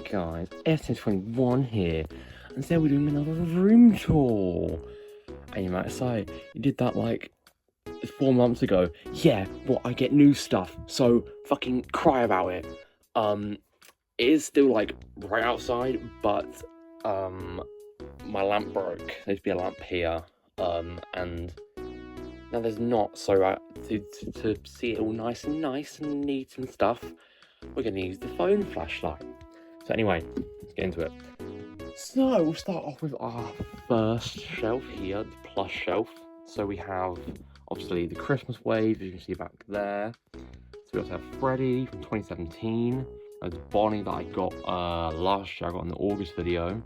Hey guys, SN21 here, and today we're doing another room tour. And you might say, you did that like 4 months ago. Yeah, well, I get new stuff, so fucking cry about it. It is still like right outside, but my lamp broke. There used to be a lamp here, and now there's not. So to see it all nice and neat and stuff, we're gonna use the phone flashlight. So anyway, let's get into it. So we'll start off with our first shelf here, the plush shelf. So we have obviously the Christmas wave, you can see back there. So we also have Freddy from 2017. There's Bonnie that I got last year, I got in the August video.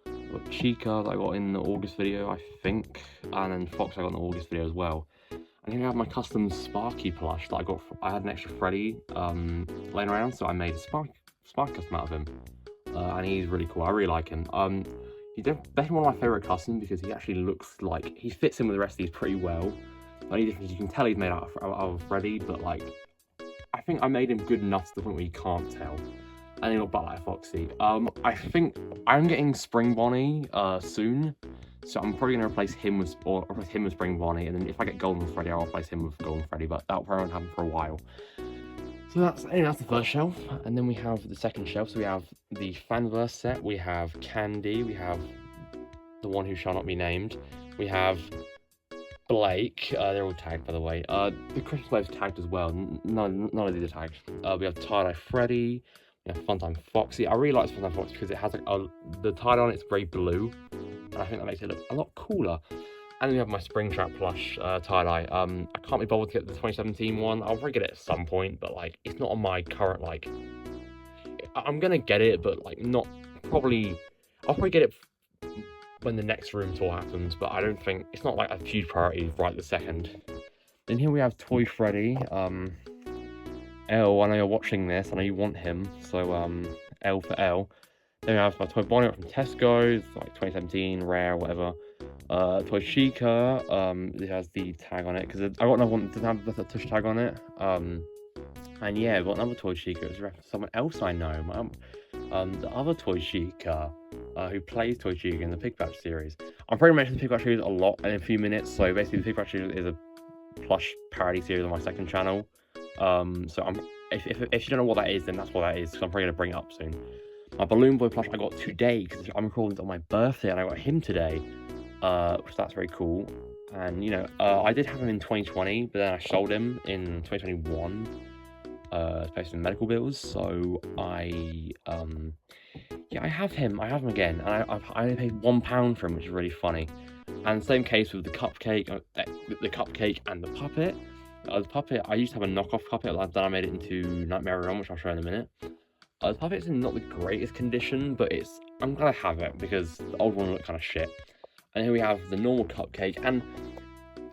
I've got Chica that I got in the August video, I think. And then Fox I got in the August video as well. And here I have my custom Sparky plush that I got. I had an extra Freddy laying around, so I made a Spark custom out of him. And he's really cool. I really like him. He's definitely one of my favorite customs because he actually looks like he fits in with the rest of these pretty well. The only difference you can tell he's made out of Freddy, but like I think I made him good enough to the point where you can't tell. And he'll butt like Foxy. I think I'm getting Spring Bonnie soon, so I'm probably gonna replace him with Spring Bonnie, and then if I get Golden Freddy, I'll replace him with Golden Freddy. But that'll probably won't happen for a while. So that's the first shelf, and then we have the second shelf. So we have the Fanverse set, we have Candy, we have the one who shall not be named, we have Blake, they're all tagged by the way. The Christmas wave's tagged as well, none of these are tagged. We have Tie-Dye Freddy, we have Funtime Foxy. I really like Funtime Foxy because it has like the tie-dye on it's very blue, and I think that makes it look a lot cooler. And then we have my Springtrap plush tie-dye. I can't be bothered to get the 2017 one. I'll probably get it at some point, but like it's not on my current like. I'm gonna get it, but like not probably. I'll probably get it when the next room tour happens, but I don't think it's not like a huge priority right this second. Then here we have Toy Freddy. L, I know you're watching this. I know you want him, so L for L. Then we have my Toy Bonnie from Tesco. It's like 2017 rare, whatever. Toy Chica, it has the tag on it because I got another one that doesn't have the tush tag on it. And yeah, I've got another Toy Chica. It was referenced to someone else I know. The other Toy Chica, who plays Toy Chica in the Pig Patch series. I'm probably mentioning the Pig Patch series a lot in a few minutes. So basically, the Pig Patch series is a plush parody series on my second channel. So if you don't know what that is, then that's what that is. Because I'm probably gonna bring it up soon. My Balloon Boy plush I got today because I'm recording it on my birthday, and I got him today. Which that's very cool. And you know, I did have him in 2020, but then I sold him in 2021 to pay some medical bills. So I have him again, and I only paid £1 for him, which is really funny. And same case with the cupcake and the puppet. The puppet, I used to have a knockoff puppet, then I made it into Nightmare Run, which I'll show in a minute. The puppet's in not the greatest condition, but I'm glad I have it because the old one looked kind of shit. And here we have the normal cupcake, and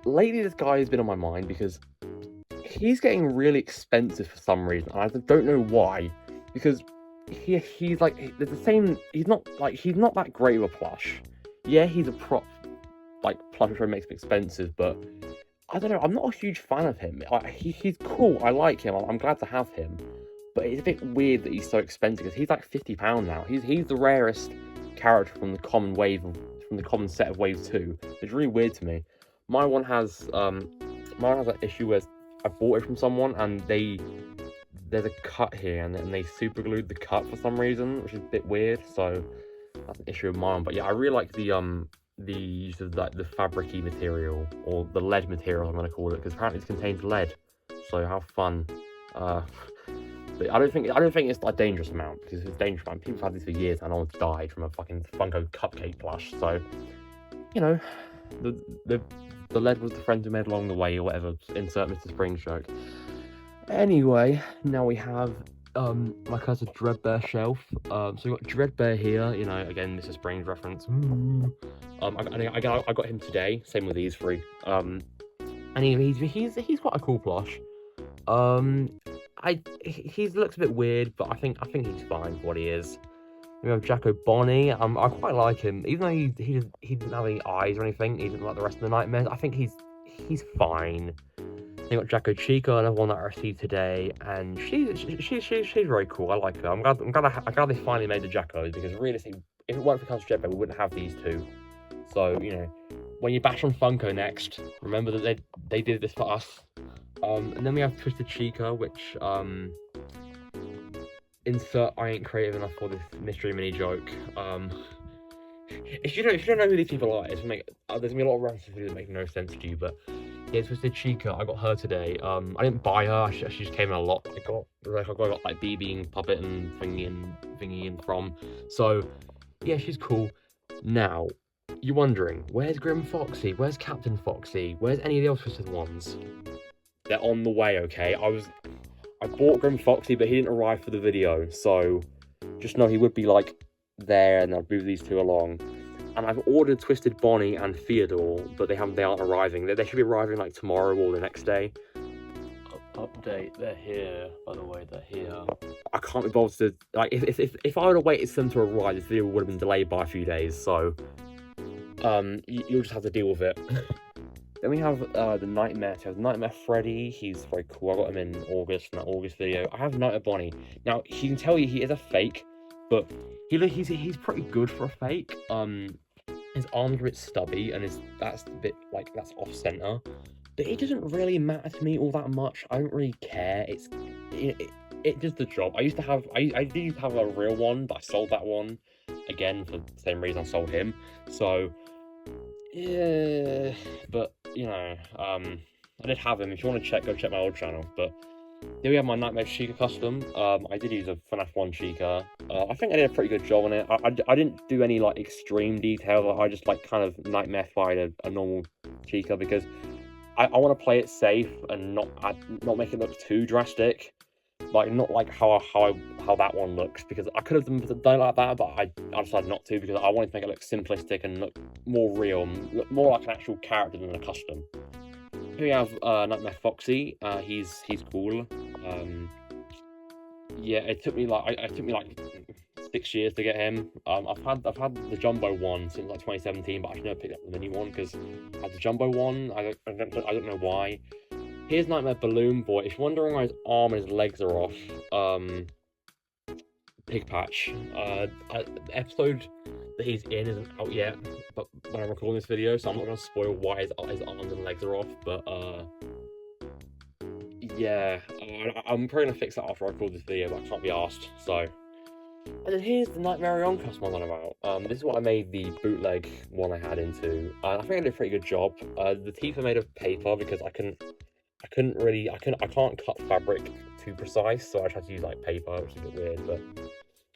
lately this guy has been on my mind because he's getting really expensive for some reason, and I don't know why. Because he's like there's the same. He's not that great of a plush. Yeah, he's a prop like plush, which makes him expensive, but I don't know. I'm not a huge fan of him. He's cool. I like him. I'm glad to have him, but it's a bit weird that he's so expensive because he's like £50 now. He's the rarest character from the common set of Wave 2. It's really weird to me. My one has an issue where I bought it from someone and there's a cut here and they super glued the cut for some reason, which is a bit weird. So that's an issue of mine. But yeah, I really like the use of like the fabric-y material, or the lead material I'm gonna call it, because apparently it contains lead. So how fun. But I don't think it's a dangerous amount, because if it's a dangerous amount, people have had this for years and no one's died from a fucking Funko cupcake plush. So, you know, the lead was the friend who made along the way, or whatever. Insert Mr. Spring joke. Anyway, now we have my cousin Dreadbear shelf. So we got Dreadbear here. You know, again, Mr. Spring's reference. I got him today. Same with these three. And he's quite a cool plush. He looks a bit weird, but I think he's fine for what he is. We have Jacko Bonnie. I quite like him, even though he didn't have any eyes or anything. He didn't like the rest of the nightmares. I think he's fine. They got Jacko Chica, another one that I received today, and she's very cool. I like her. I'm glad they finally made the Jacko, because realistically, if it weren't for Castle Dreadbear, we wouldn't have these two. So, you know, when you bash on Funko next, remember that they did this for us. And then we have Twisted Chica, which insert I ain't creative enough for this mystery mini joke. If you don't know who these people are, there's gonna be a lot of references that make no sense to you, but yeah, Twisted Chica, I got her today. I didn't buy her, she just came in a lot. I got like BB and Puppet and Thingy and from. So yeah, she's cool. Now, you're wondering, where's Grim Foxy? Where's Captain Foxy? Where's any of the other Twisted ones? They're on the way, okay? I bought Grim Foxy, but he didn't arrive for the video, so just know he would be like there, and I'll move these two along. And I've ordered Twisted Bonnie and Theodore, but they aren't arriving. They should be arriving like tomorrow or the next day. Update, they're here. By the way, they're here. I can't be bothered to, like, if I would have waited for them to arrive, this video would have been delayed by a few days. So, you'll just have to deal with it. Then we have the Nightmare. So Nightmare Freddy. He's very cool. I got him in August, in that August video. I have Nightmare Bonnie. Now he can tell you he is a fake, but he's pretty good for a fake. His arms are a bit stubby, and that's a bit like that's off center. But it doesn't really matter to me all that much. I don't really care. It does the job. I used to have a real one, but I sold that one again for the same reason I sold him. So yeah, but you know, I did have him. If you want to check, go check my old channel. But here we have my Nightmare Chica custom. I did use a Fnaf 1 Chica. I think I did a pretty good job on it. I didn't do any like extreme detail. I just like kind of nightmare-fied a normal Chica, because I want to play it safe and not make it look too drastic. Like not like how that one looks, because I could have done like that, but I decided not to, because I wanted to make it look simplistic and look more real, look more like an actual character than a custom. Here we have Nightmare Foxy. He's cool. Yeah, it took me like 6 years to get him. I've had the Jumbo one since like 2017, but I've never picked up the mini one because I had the Jumbo one. I don't know why. Here's Nightmare Balloon Boy. If you're wondering why his arm and his legs are off, Pig Patch. The episode that he's in isn't out yet, but when I'm recording this video, so I'm not going to spoil why his arms and legs are off, but yeah, I'm probably going to fix that after I record this video, but I can't be arsed, so. And then here's the Nightmare on custom I'm on about. This is what I made the bootleg one I had into, and I think I did a pretty good job. The teeth are made of paper because I can't cut fabric too precise, so I tried to use like paper, which is a bit weird, but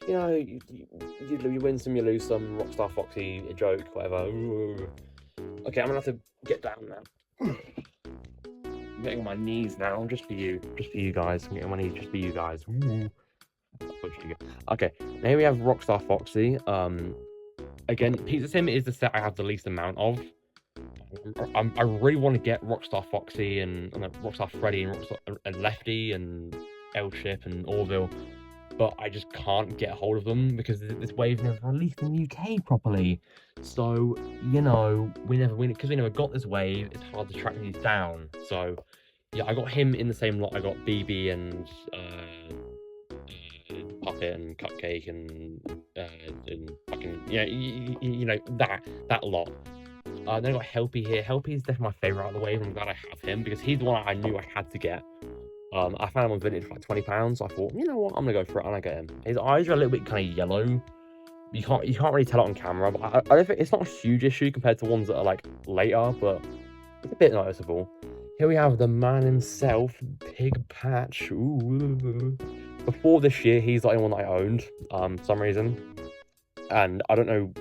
you know, you win some, you lose some. Rockstar Foxy, a joke, whatever. Ooh. Okay, I'm gonna have to get down now. I'm getting on my knees now, just for you guys. I'm getting on my knees just for you guys. Ooh. Okay, now we have Rockstar Foxy. Again, Pizza Sim is the set I have the least amount of. I really want to get Rockstar Foxy and Rockstar Freddy and Lefty and L-Chip and Orville, but I just can't get a hold of them because this wave never released in the UK properly. So, you know, because we never got this wave, it's hard to track these down. So, yeah, I got him in the same lot. I got BB and Puppet and Cupcake and fucking, yeah, you know, that lot. Then I got Helpy here. Helpy is definitely my favourite out of the wave, and I'm glad I have him because he's the one I knew I had to get. I found him on Vintage for like £20, so I thought, you know what, I'm gonna go for it, and I get him. His eyes are a little bit kind of yellow. You can't really tell it on camera, but I don't think it's not a huge issue compared to ones that are like later, but it's a bit noticeable. Here we have the man himself, Pig Patch. Ooh. Before this year, he's the only one that I owned, for some reason, and I don't know.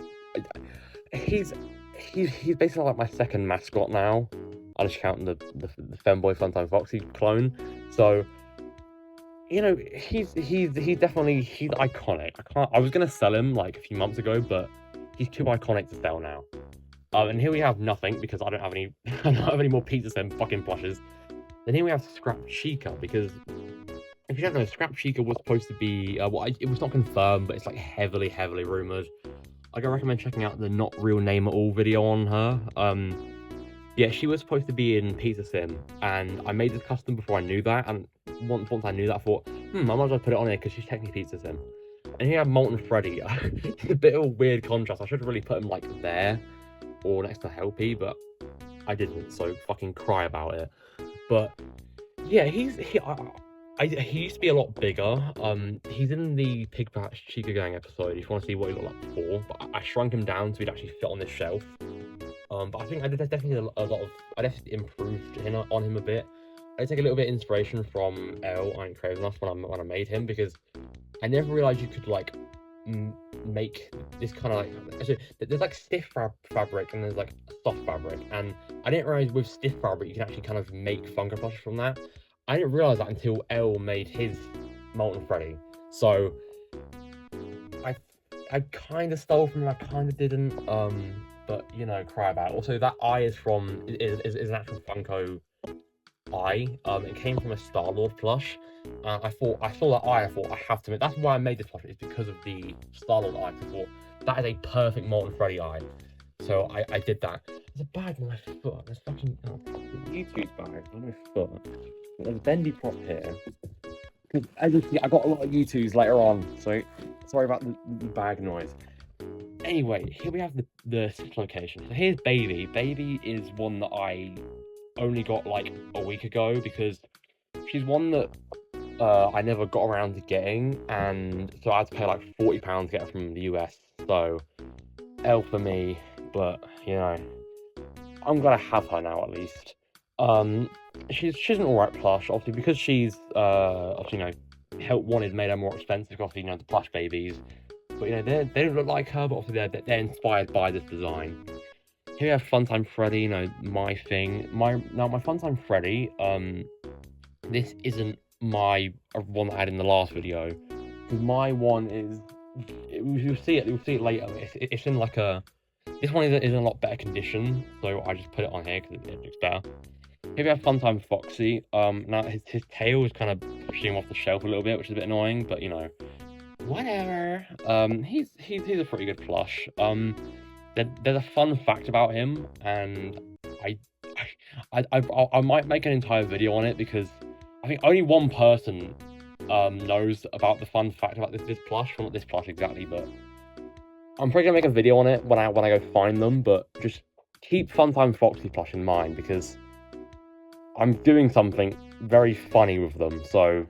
He's basically like my second mascot now. I just count the Femboy Funtime Foxy clone. So, you know, he's iconic. I was gonna sell him like a few months ago, but he's too iconic to sell now. And here we have nothing because I don't have any more pizzas than fucking plushes. Then here we have Scrap Chica, because if you don't know, Scrap Chica was supposed to be it was not confirmed, but it's like heavily rumored. I recommend checking out the Not Real Name at All video on her. Yeah, she was supposed to be in Pizza Sim, and I made this custom before I knew that, and once I knew that, I thought, I might as well put it on here, because she's technically Pizza Sim. And here I have Molten Freddy. It's a bit of a weird contrast. I should have really put him, like, there, or next to Helpy, but I didn't, so fucking cry about it. But, yeah, he used to be a lot bigger. He's in the Pig Patch Chica Gang episode, if you want to see what he looked like before, but I shrunk him down so he'd actually fit on this shelf. But I think I definitely improved on him a bit. I take a little bit of inspiration from L. I Ain't Craven Enough when I made him, because I never realized you could like make this kind of like, so there's like stiff fabric and there's like soft fabric, and I didn't realize with stiff fabric you can actually kind of make Funko Plushes from that. I didn't realize that until L made his Molten Freddy. So I kind of stole from him, I kind of didn't. But you know, cry about it. Also, that eye is an actual Funko eye. It came from a Star-Lord plush. I saw that eye. I thought I have to make. That's why I made this plush. It's because of the Star-Lord eye. I thought that is a perfect Molten Freddy eye. So I did that. There's a bag on my foot. There's fucking Youtooz bag on my foot. There's a bendy prop here. Because as you see, I got a lot of Youtooz later on. So sorry about the bag noise. Anyway, here we have the location. So here's Baby. Baby is one that I only got like a week ago, because she's one that I never got around to getting, and so I had to pay like £40 to get her from the US. So L for me, but you know, I'm gonna have her now at least. She's an alright plush, obviously, because she's obviously, you know, Help Wanted made her more expensive, obviously, you know, the plush babies. But, you know, they don't look like her, but obviously they're inspired by this design. Here we have Funtime Freddy, you know, my thing. My Funtime Freddy, this isn't my one that I had in the last video. Because my one is, you'll see it later. It's in like a, this one is in a lot better condition, so I just put it on here because it looks better. Here we have Funtime Foxy. Now his tail is kind of pushing him off the shelf a little bit, which is a bit annoying, but you know, whatever. He's a pretty good plush. There's a fun fact about him, and I might make an entire video on it, because I think only one person knows about the fun fact about this plush. Well, not this plush exactly, but I'm probably gonna make a video on it when I go find them. But just keep Funtime Foxy plush in mind, because I'm doing something very funny with them, so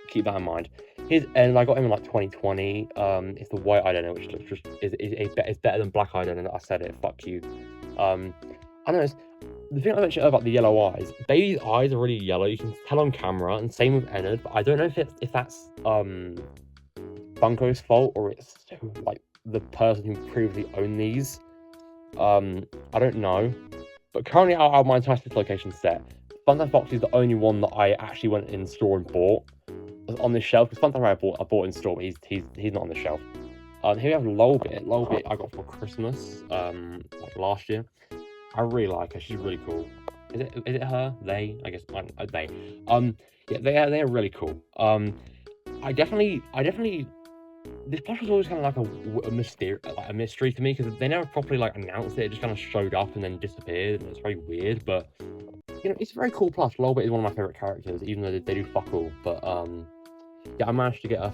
keep that in mind. And I got him in like 2020. It's the white eyeliner, which looks just is better than black eyeliner. I said it. Fuck you. I know the thing I mentioned about the yellow eyes. Baby's eyes are really yellow. You can tell on camera, and same with Ennard. But I don't know if that's Funko's fault, or it's like the person who previously owned these. I don't know. But currently, our my entire location set. Funtime Foxy is the only one that I actually went in store and bought on this shelf, because Funtime I bought in store, but he's not on the shelf. Here we have Lolbit. Lolbit I got for Christmas, like last year. I really like her. She's really cool. Is it her? They? I guess they. Yeah, they're really cool. I definitely. This plush was always kind of like a mystery to me, because they never properly like announced it. It just kind of showed up and then disappeared, and it's very weird. But you know, it's a very cool plush. Lolbit is one of my favorite characters, even though they do fuck all. But yeah, I managed to get her.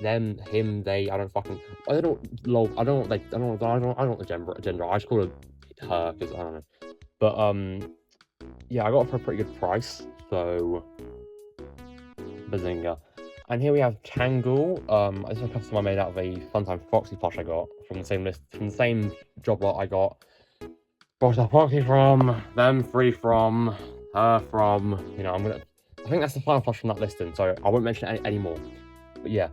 Them, him, they. I don't know the gender. I just call her because I don't know. But yeah, I got it for a pretty good price. So bazinga. And here we have Tangle. This is a custom I made out of a Funtime Foxy plush I got from the same list, from the same job lot I got Rockstar Foxy from, them three from, her from. You know, I think that's the final plush from that listing, so I won't mention it anymore. But yeah,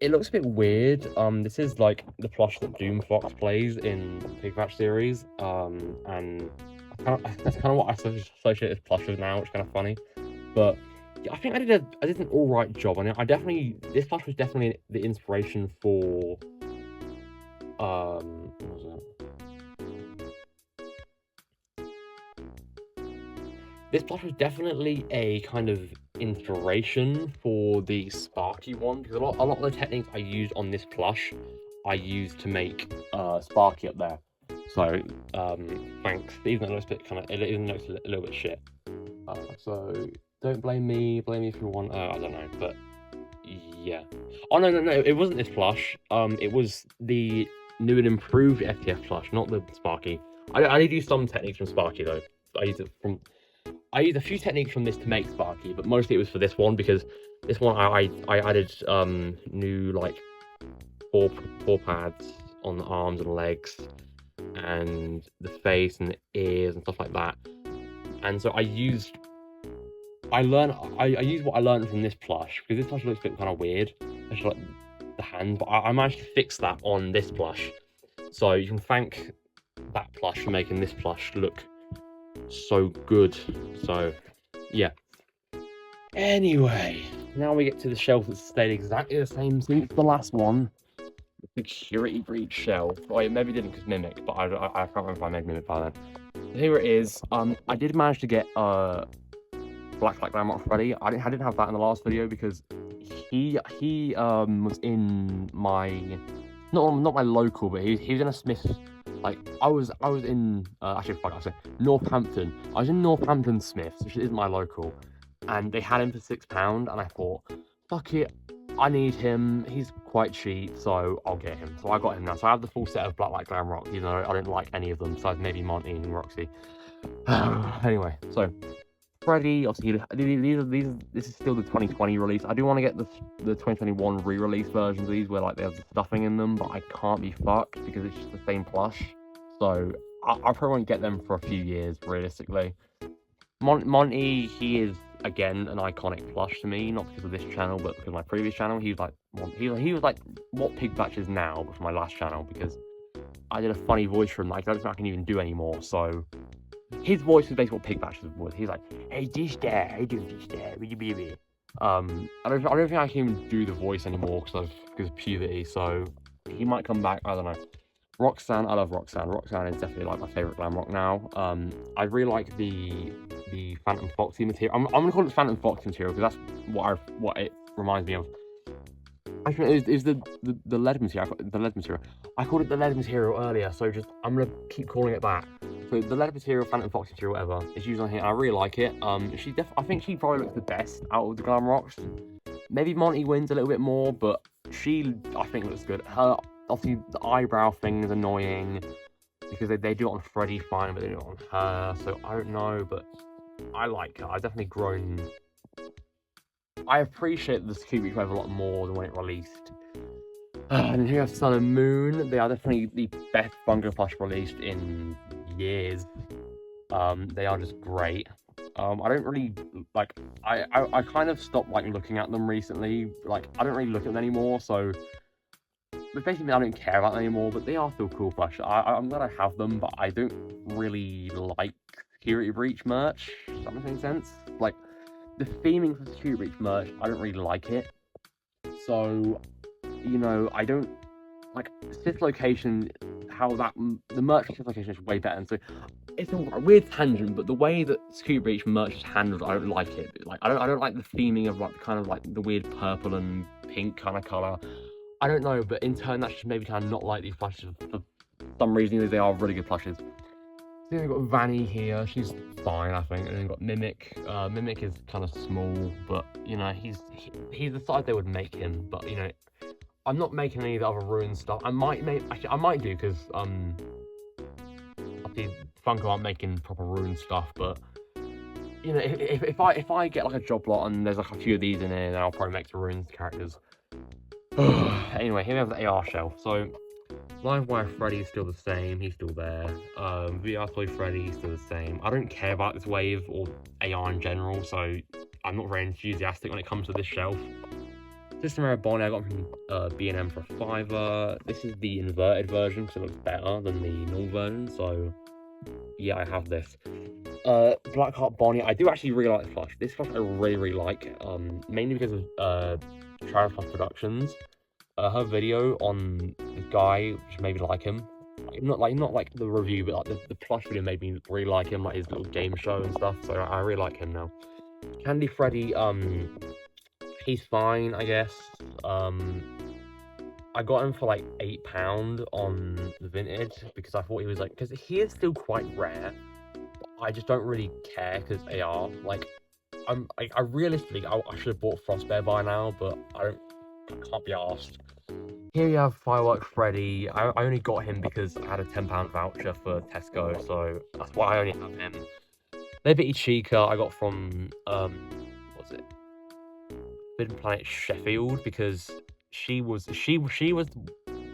it looks a bit weird. This is like the plush that Doom Fox plays in the Pig Patch series. And that's kind of what I associate this plush with now, which is kind of funny. But yeah, I think I did an alright job on it. This plush was definitely the inspiration for what was it? This plush was definitely a kind of inspiration for the Sparky one, because a lot of the techniques I used on this plush, I used to make Sparky up there. So, thanks. Even though it looks a bit even though it's a little bit shit. So don't blame me. Blame me if you want. I don't know, but yeah. Oh no, it wasn't this plush. It was the new and improved FTF plush, not the Sparky. I did use some techniques from Sparky though. I used a few techniques from this to make Sparky, but mostly it was for this one because this one I added new like four pads on the arms and legs and the face and the ears and stuff like that. And so I used what I learned from this plush, because this plush looks a bit kind of weird, especially like the hands, but I managed to fix that on this plush. So you can thank that plush for making this plush look so good. So yeah. Anyway, now we get to the shelf that's stayed exactly the same since the last one. The security breach shelf. Oh, it maybe didn't because Mimic, but I can't remember if I made Mimic by then. So here it is. I did manage to get Black Glamrock Freddy. I didn't have that in the last video because he was in my not my local, but he was in a Smith. Like I was in actually fuck, I say Northampton. I was in Northampton Smiths, which isn't my local, and they had him for £6, and I thought, fuck it, I need him. He's quite cheap, so I'll get him. So I got him now. So I have the full set of Black Glamrock, even though I didn't like any of them, besides maybe Monty and Roxy. Anyway, so Freddy, obviously, this is still the 2020 release. I do want to get the 2021 re-release versions of these where like they have the stuffing in them, but I can't be fucked because it's just the same plush. So I probably won't get them for a few years, realistically. Monty, he is again an iconic plush to me, not because of this channel, but because of my previous channel. He was like what Pigbatch is now, but for my last channel, because I did a funny voice for him that I don't think I can even do anymore. So his voice is basically what Pigbatch's was. He's like, hey, this there, I do this there, I don't think I can even do the voice anymore because of puberty. So he might come back. I don't know. Roxanne, I love Roxanne. Roxanne is definitely like my favorite glam rock now. I really like the Phantom Foxy material. I'm gonna call it Phantom Foxy material because that's what it reminds me of. Actually, it was the lead material. The lead material. I called it the lead material earlier, so I'm gonna keep calling it that. So the lead material, Phantom Fox material, whatever, is used on here. I really like it. I think she probably looks the best out of the glam rocks. Maybe Monty wins a little bit more, but I think looks good. Her, obviously, the eyebrow thing is annoying because they do it on Freddy fine, but they do it on her. So I don't know, but I like her. I've definitely grown. I appreciate the Scooby Wave a lot more than when it released. And here we have Sun and Moon. They are definitely the best Funko plush released in years. They are just great. I don't really like. I kind of stopped like looking at them recently. Like I don't really look at them anymore. So basically, I don't care about them anymore. But they are still cool plush. I'm glad I have them, but I don't really like Security Breach merch. Does that make any sense? Like the theming for Security Breach merch, I don't really like it. So you know, I don't like Sith Location. How the merch for Sith Location is way better. And so it's a weird tangent, but the way that Security Breach merch is handled, I don't like it. Like I don't like the theming of like kind of like the weird purple and pink kind of color. I don't know, but in turn that's just maybe kind of not like these plushes for some reason. They are really good plushes. So then we've got Vanny here. She's fine, I think. And then we've got Mimic. Mimic is kind of small, but you know he's the size they would make him. But you know, I'm not making any of the other Ruin stuff. I might do because obviously Funko aren't making proper Ruin stuff. But you know, if I get like a job lot and there's like a few of these in here, then I'll probably make the Ruin characters. Anyway, here we have the AR shelf. So Live Wire Freddy is still the same. He's still there. VR Toy Freddy is still the same. I don't care about this wave or AR in general, so I'm not very enthusiastic when it comes to this shelf. System Error Bonnie I got from B&M for a £5. This is the inverted version because it looks better than the normal version, so yeah, I have this. Blackheart Bonnie, I do actually really like this plush. This plush I really like, mainly because of Travis Plus Productions. Her video on the guy, which made me like him. Not like the review, but like the plush video made me really like him, like his little game show and stuff. So I really like him now. Candy Freddy, he's fine, I guess. I I got him for like £8 on the vintage because I thought he was like, because he is still quite rare. I just don't really care because AR, like, I realistically, I should have bought Frostbear by now, but I can't be arsed. Here you have Firework Freddy. I only got him because I had a £10 voucher for Tesco, so that's why I only have him. Lolbit Chica I got from, what's it? Forbidden Planet Sheffield, because she was the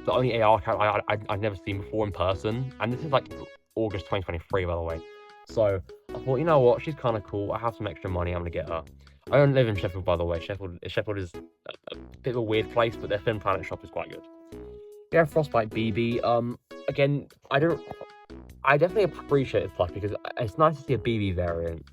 only AR character I'd never seen before in person, and this is like August 2023, by the way. So I thought, you know what, she's kind of cool. I have some extra money, I'm gonna get her. I don't live in Sheffield, by the way. Sheffield is a bit of a weird place, but their Forbidden Planet shop is quite good. Yeah, Frostbite BB. Again, I definitely appreciate this plush because it's nice to see a BB variant.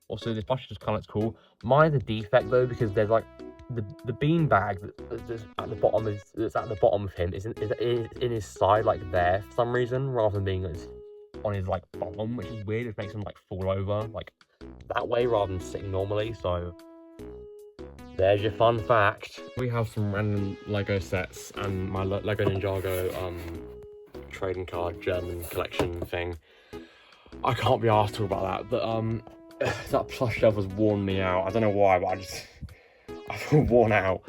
Also this plush just kind of looks cool. Mine's a defect though because there's like the bean bag that's at the bottom of him is in his side, like there for some reason, rather than being on his like bottom, which is weird. It makes him like fall over like that way rather than sitting normally. So there's your fun fact. We have some random Lego sets and my Lego Ninjago trading card German collection thing. I can't be asked to talk about that, but that plush shelf has worn me out. I don't know why, but I feel worn out.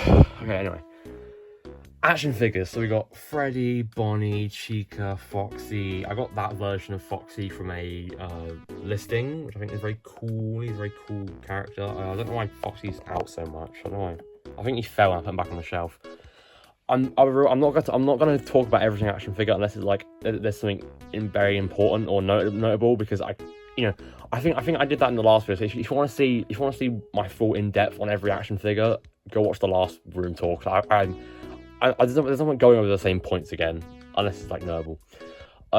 Okay, anyway. Action figures. So we got Freddy, Bonnie, Chica, Foxy. I got that version of Foxy from a listing, which I think is very cool. He's a very cool character. I don't know why Foxy's out so much. I don't know. I think he fell and I put him back on the shelf. I'm not going to talk about everything action figure unless it's like there's something very important or notable, because I think I did that in the last video. So if you want to see my full in-depth on every action figure, go watch the last room tour. There's no point going over the same points again unless it's like notable.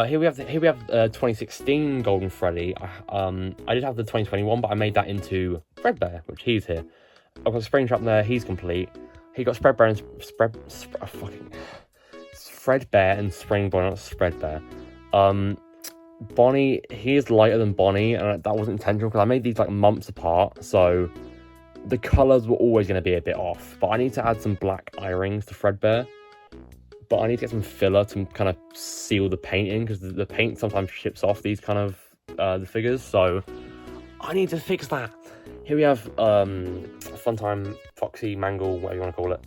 Here we have 2016 Golden Freddy. I did have the 2021, but I made that into Threadbare, which he's here. I've got Springtrap there. He's complete. He got Threadbare and Threadbare and Springborn, not Spreadbare. Bonnie, he is lighter than Bonnie, and that wasn't intentional because I made these like months apart, so the colours were always going to be a bit off. But I need to add some black eye rings to Threadbare, but I need to get some filler to kind of seal the paint in, because the paint sometimes chips off these kind of the figures, so I need to fix that. Here we have Funtime Foxy Mangle, whatever you want to call it.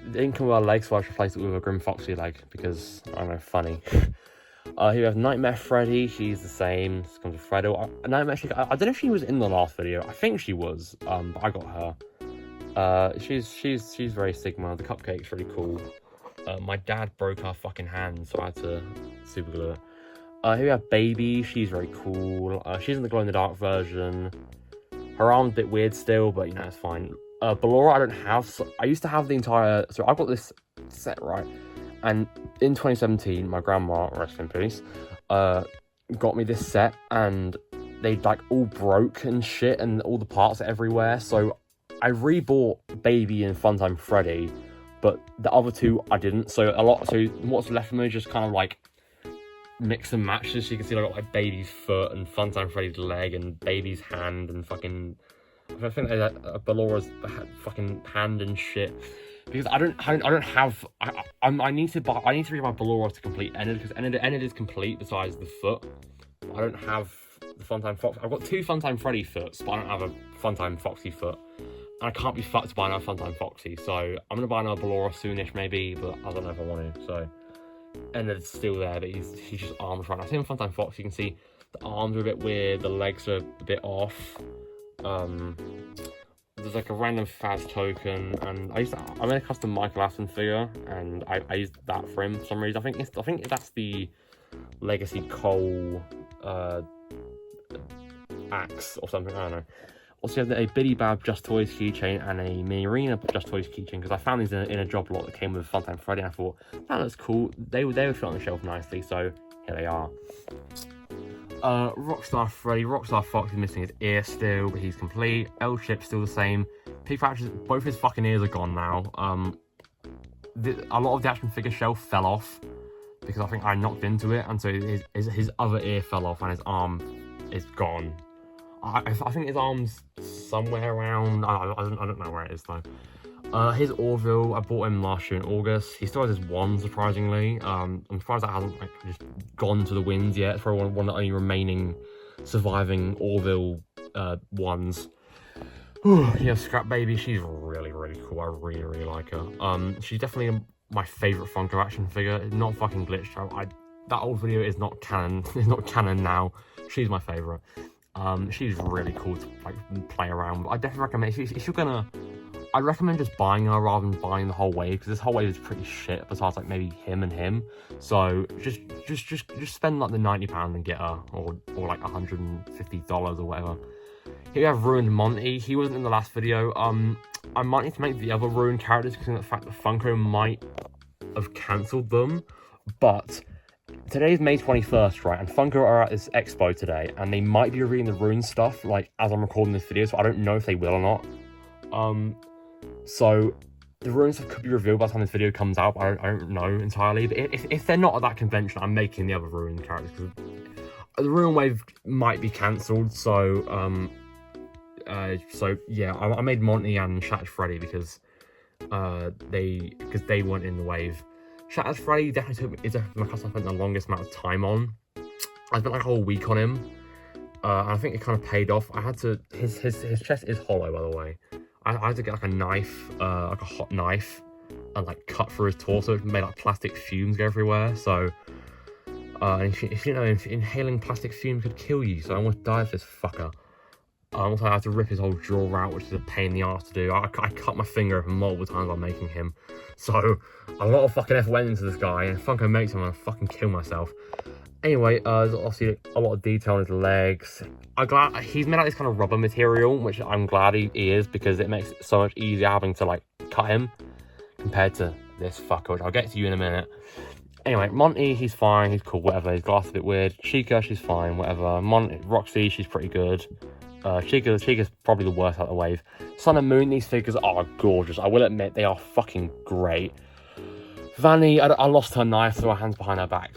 It didn't come with our legs, so I replaced it with a Grim Foxy leg because I don't know, funny. Here we have Nightmare Freddy. She's the same. This comes with Fredo. Nightmare Chica. I don't know if she was in the last video. I think she was. But I got her. She's very Sigma. The cupcake's really cool. My dad broke her fucking hand, so I had to super glue it. Here we have Baby. She's very cool. She's in the glow in the dark version. Her arm's a bit weird still, but you know, it's fine. Ballora I don't have. So I used to have the entire... So I got this set, right? And in 2017, my grandma, rest in peace, got me this set, and they like all broke and shit, and all the parts are everywhere. So I rebought Baby and Funtime Freddy, but the other two I didn't. So what's left of me is just kind of like mix and match. So you can see I got like Baby's foot and Funtime Freddy's leg and Baby's hand and fucking... I think Ballora's fucking hand and shit. Because I don't have... I need to read my Ballora to complete Enid, because Enid is complete besides the foot. I don't have the Funtime Fox. I've got two Funtime Freddy foots, but I don't have a Funtime Foxy foot. And I can't be fucked to buy another Funtime Foxy, so I'm gonna buy another Ballora soonish maybe, but I don't know if I want to. So Enid's still there, but he's just arms right now. Same with Funtime Fox. You can see the arms are a bit weird, the legs are a bit off. There's like a random Faz token, and I made a custom Michael Aston figure, and I used that for him for some reason. I think that's the Legacy Cole axe or something. I don't know. Also, you have a Biddy Bab Just Toys keychain and a Marina Just Toys keychain, because I found these in a job lot that came with Funtime Freddy, and I thought that looks cool. They would fit on the shelf nicely, so here they are. Rockstar Freddy, Rockstar Fox is missing his ear still, but he's complete. L-Ship's still the same. Pig Fractures, both his fucking ears are gone now. A lot of the action figure shelf fell off because I think I knocked into it, and so his other ear fell off and his arm is gone. I think his arm's somewhere around... I don't know where it is though. His Orville, I bought him last year in August. He still has his one, surprisingly. I'm surprised that hasn't like just gone to the winds yet. It's probably one of the only remaining surviving Orville ones. Yeah, Scrap Baby, she's really, really cool. I really, really like her. She's definitely my favourite Funko action figure. It's not fucking glitched out. That old video is not canon. It's not canon now. She's my favourite. She's really cool to like play around. But I definitely recommend if you're gonna. I'd recommend just buying her rather than buying the whole wave, because this whole wave is pretty shit. Besides like maybe him and him. So just spend like the £90 and get her, or like $150 or whatever. Here we have Ruined Monty. He wasn't in the last video. I might need to make the other Ruined characters because of the fact that Funko might have cancelled them. But today's May 21st, right? And Funko are at this expo today, and they might be reading the Ruined stuff like as I'm recording this video. So I don't know if they will or not. So the Ruined stuff could be revealed by the time this video comes out. I don't know entirely. But if they're not at that convention, I'm making the other Ruined characters because the Ruin wave might be cancelled. So yeah, I made Monty and Shattered Freddy because they weren't in the wave. Shattered Freddy definitely is my class I spent the longest amount of time on. I spent like a whole week on him. And I think it kind of paid off. I had to his chest is hollow, by the way. I had to get like a knife, like a hot knife, and like cut through his torso. It made like plastic fumes go everywhere. So if you know, inhaling plastic fumes could kill you. So I almost died of this fucker. Also, I had to rip his whole jaw out, which is a pain in the ass to do. I cut my finger open multiple times while making him. So a lot of fucking effort went into this guy, and if Funko makes him, I'm gonna fucking kill myself. Anyway, there's obviously a lot of detail on his legs. I'm glad he's made out this kind of rubber material, which I'm glad he is, because it makes it so much easier having to like cut him compared to this fucker, which I'll get to you in a minute. Anyway, Monty, he's fine, he's cool, whatever. His glass is a bit weird. Chica, she's fine, whatever. Roxy, she's pretty good. Chica's probably the worst out of the wave. Sun and Moon, these figures are gorgeous. I will admit, they are fucking great. Vanny, I lost her knife, so her hand's behind her back.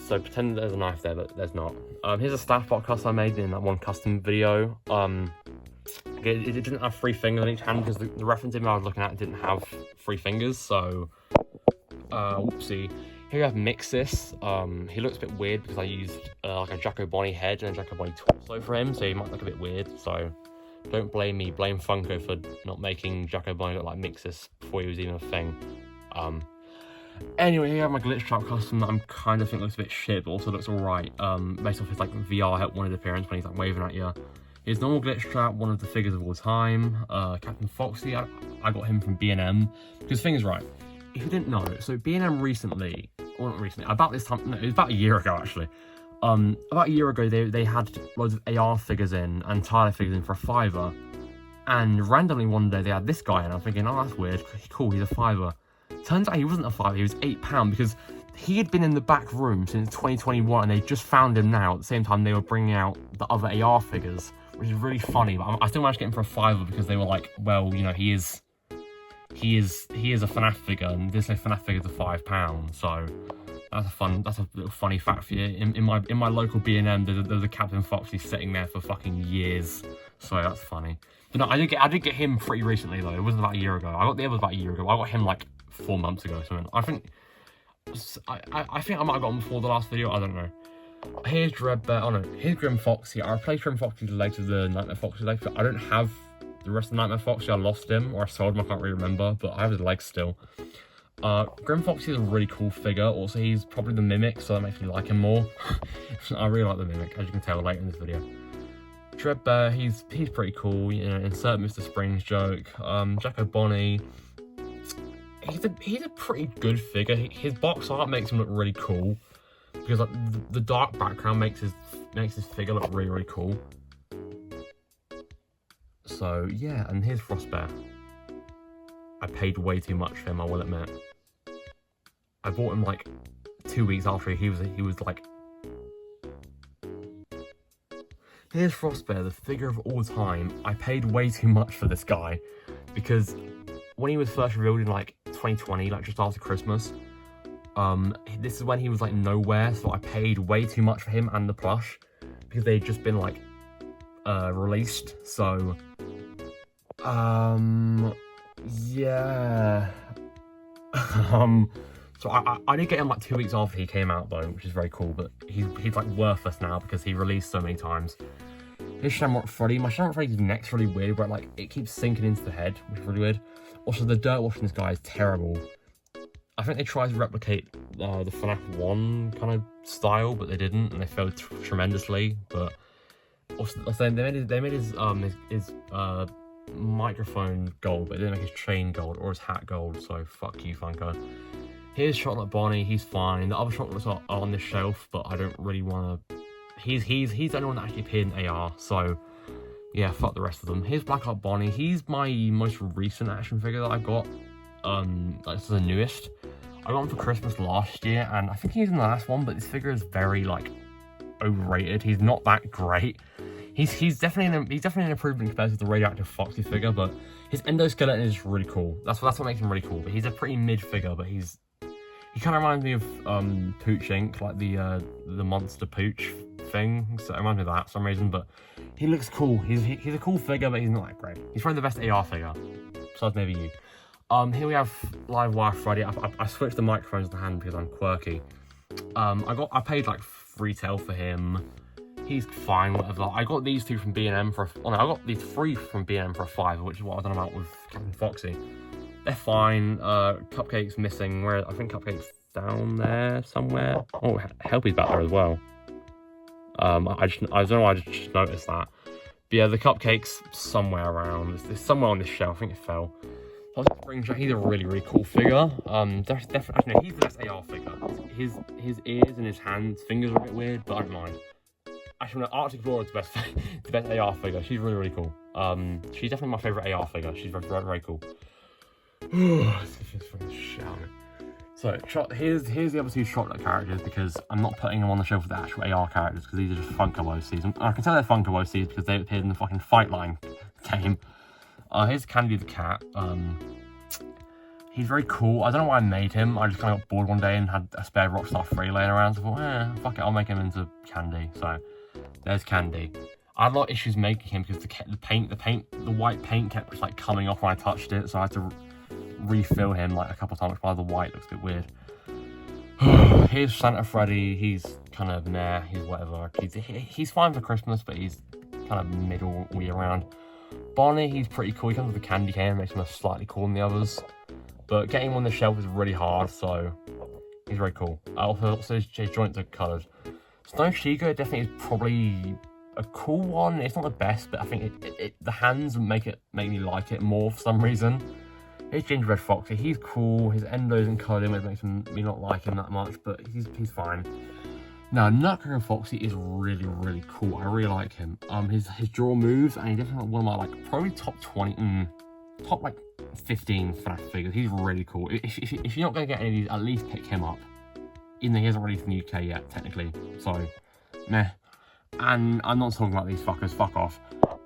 So pretend there's a knife there, but there's not. Here's a staff bot custom I made in that one custom video. It didn't have 3 fingers on each hand because the reference image I was looking at didn't have 3 fingers, so whoopsie. Here we have Mixis. He looks a bit weird because I used like a Jacko Bonnie head and a Jacko Bonnie torso for him, so he might look a bit weird. So don't blame me, blame Funko for not making Jacko Bonnie look like Mixis before he was even a thing. Anyway, here I have my glitch trap custom that I'm kind of think looks a bit shit, but also looks alright. Based off his like VR help wanted appearance when he's like waving at you. His normal glitch trap, one of the figures of all time. Captain Foxy, I got him from B&M. Because the thing is, right, if you didn't know, so B&M recently, or not recently, about this time, no, it was about a year ago actually. About a year ago, they had loads of AR figures in and Tyler figures in for $5. And randomly one day they had this guy in. I was thinking, oh, that's weird. Cool, he's a $5. Turns out he wasn't a $5, he was £8 because he had been in the back room since 2021 and they just found him now. At the same time, they were bringing out the other AR figures, which is really funny. But I still managed to get him for a $5 because they were like, well, you know, he is a Fnaf figure, and this Fnaf figure is a £5. So that's a little funny fact for you. In my local B&M, there's a Captain Foxy sitting there for fucking years. So that's funny. But no, I did get him pretty recently though. It wasn't about a year ago. I got the others about a year ago. I got him like 4 months ago or something. I think I might have got him before the last video. I don't know. Here's Dreadbear. Oh no, here's Grim Foxy. I replaced Grim Foxy later than Nightmare Foxy later. I don't have the rest of Nightmare Foxy. I lost him or I sold him. I can't really remember, but I have his legs still. Grim Foxy is a really cool figure. Also, he's probably the Mimic, so that makes me like him more. I really like the Mimic, as you can tell later in this video. Dreadbear, he's pretty cool. You know, insert Mr. Springs joke. Jacko Bonnie. He's a pretty good figure. His box art makes him look really cool because like the dark background makes his figure look really, really cool. So yeah, and here's Frostbear. I paid way too much for him, I will admit. I bought him like 2 weeks after he was like. Here's Frostbear, the figure of all time. I paid way too much for this guy because when he was first revealed in like 2020, like just after Christmas, this is when he was like nowhere, so I paid way too much for him and the plush because they'd just been like released. So Yeah. So I did get him like 2 weeks after he came out though, which is very cool, but he's like worthless now because he released so many times. Here's Shamrock Freddy. My Shamrock Freddy's neck's really weird, where like it keeps sinking into the head, which is really weird. Also, the dirt washing this guy is terrible. I think they tried to replicate the Fnaf 1 kind of style, but they didn't, and they failed tremendously. But also, they made his microphone gold, but they didn't make his chain gold or his hat gold. So fuck you, Funko. Here's Chocolate Bonnie. He's fine. The other chocolates are on this shelf, but I don't really want to. He's the only one that actually appeared in AR. So yeah, fuck the rest of them. Here's Black Heart Bonnie. He's my most recent action figure that I've got. This is the newest. I got him for Christmas last year, and I think he's in the last one, but this figure is very like overrated. He's not that great. He's definitely an improvement compared to the radioactive Foxy figure, but his endoskeleton is really cool. That's what makes him really cool. But he's a pretty mid figure, but he kind of reminds me of Pooch Inc., like the monster Pooch thing. So it reminds me of that for some reason. But he looks cool. He's a cool figure, but he's not that great. He's probably the best AR figure, besides maybe you. Here we have Live Wire Freddy. I switched the microphones to hand because I'm quirky. I paid like retail for him. He's fine, whatever. I got these two from B&M for I got these 3 from B&M for a $5, which is what I've done about with Captain Foxy. They're fine. Cupcake's missing. Where I think Cupcake's down there somewhere. Oh, Helpy's back there as well. I don't know why I just noticed that. But yeah, the Cupcake's somewhere around. It's somewhere on this shelf. I think it fell. He's a really cool figure. Definitely, he's the best AR figure. His ears and his hands, fingers are a bit weird, but I don't mind. Actually, no, Arctic Explorer is the best AR figure. She's really cool. She's definitely my favorite AR figure. She's very cool. So here's the other 2 chocolate characters, because I'm not putting them on the shelf with the actual AR characters because these are just Funko OCs. And I can tell they're Funko OCs because they appeared in the fucking Fight Line game. Here's Candy the cat. He's very cool. I don't know why I made him. I just kind of got bored one day and had a spare Rockstar 3 laying around. So I thought, fuck it, I'll make him into Candy. So there's Candy. I had a lot of issues making him because the white paint kept just like coming off when I touched it. So I had to refill him like a couple of times, which by the white looks a bit weird. Here's Santa Freddy. He's kind of nah. He's whatever. He's fine for Christmas, but he's kind of middle all year round. Bonnie, he's pretty cool. He comes with a candy cane, makes him slightly cooler than the others. But getting him on the shelf is really hard, so he's very cool. Also his joints are coloured. Snow Chica definitely is probably a cool one. It's not the best, but I think the hands make me like it more for some reason. Here's Gingerbread Foxy. He's cool. His endo isn't coloured in, which makes me not like him that much, but he's fine. Now, Nutcracker Foxy is really cool. I really like him. His jaw moves, and he's definitely one of my like probably top 20, top like 15 Fnaf figures. He's really cool. If you're not gonna get any of these, at least pick him up. Even though he hasn't released in the UK yet, technically. So, meh. And I'm not talking about these fuckers. Fuck off.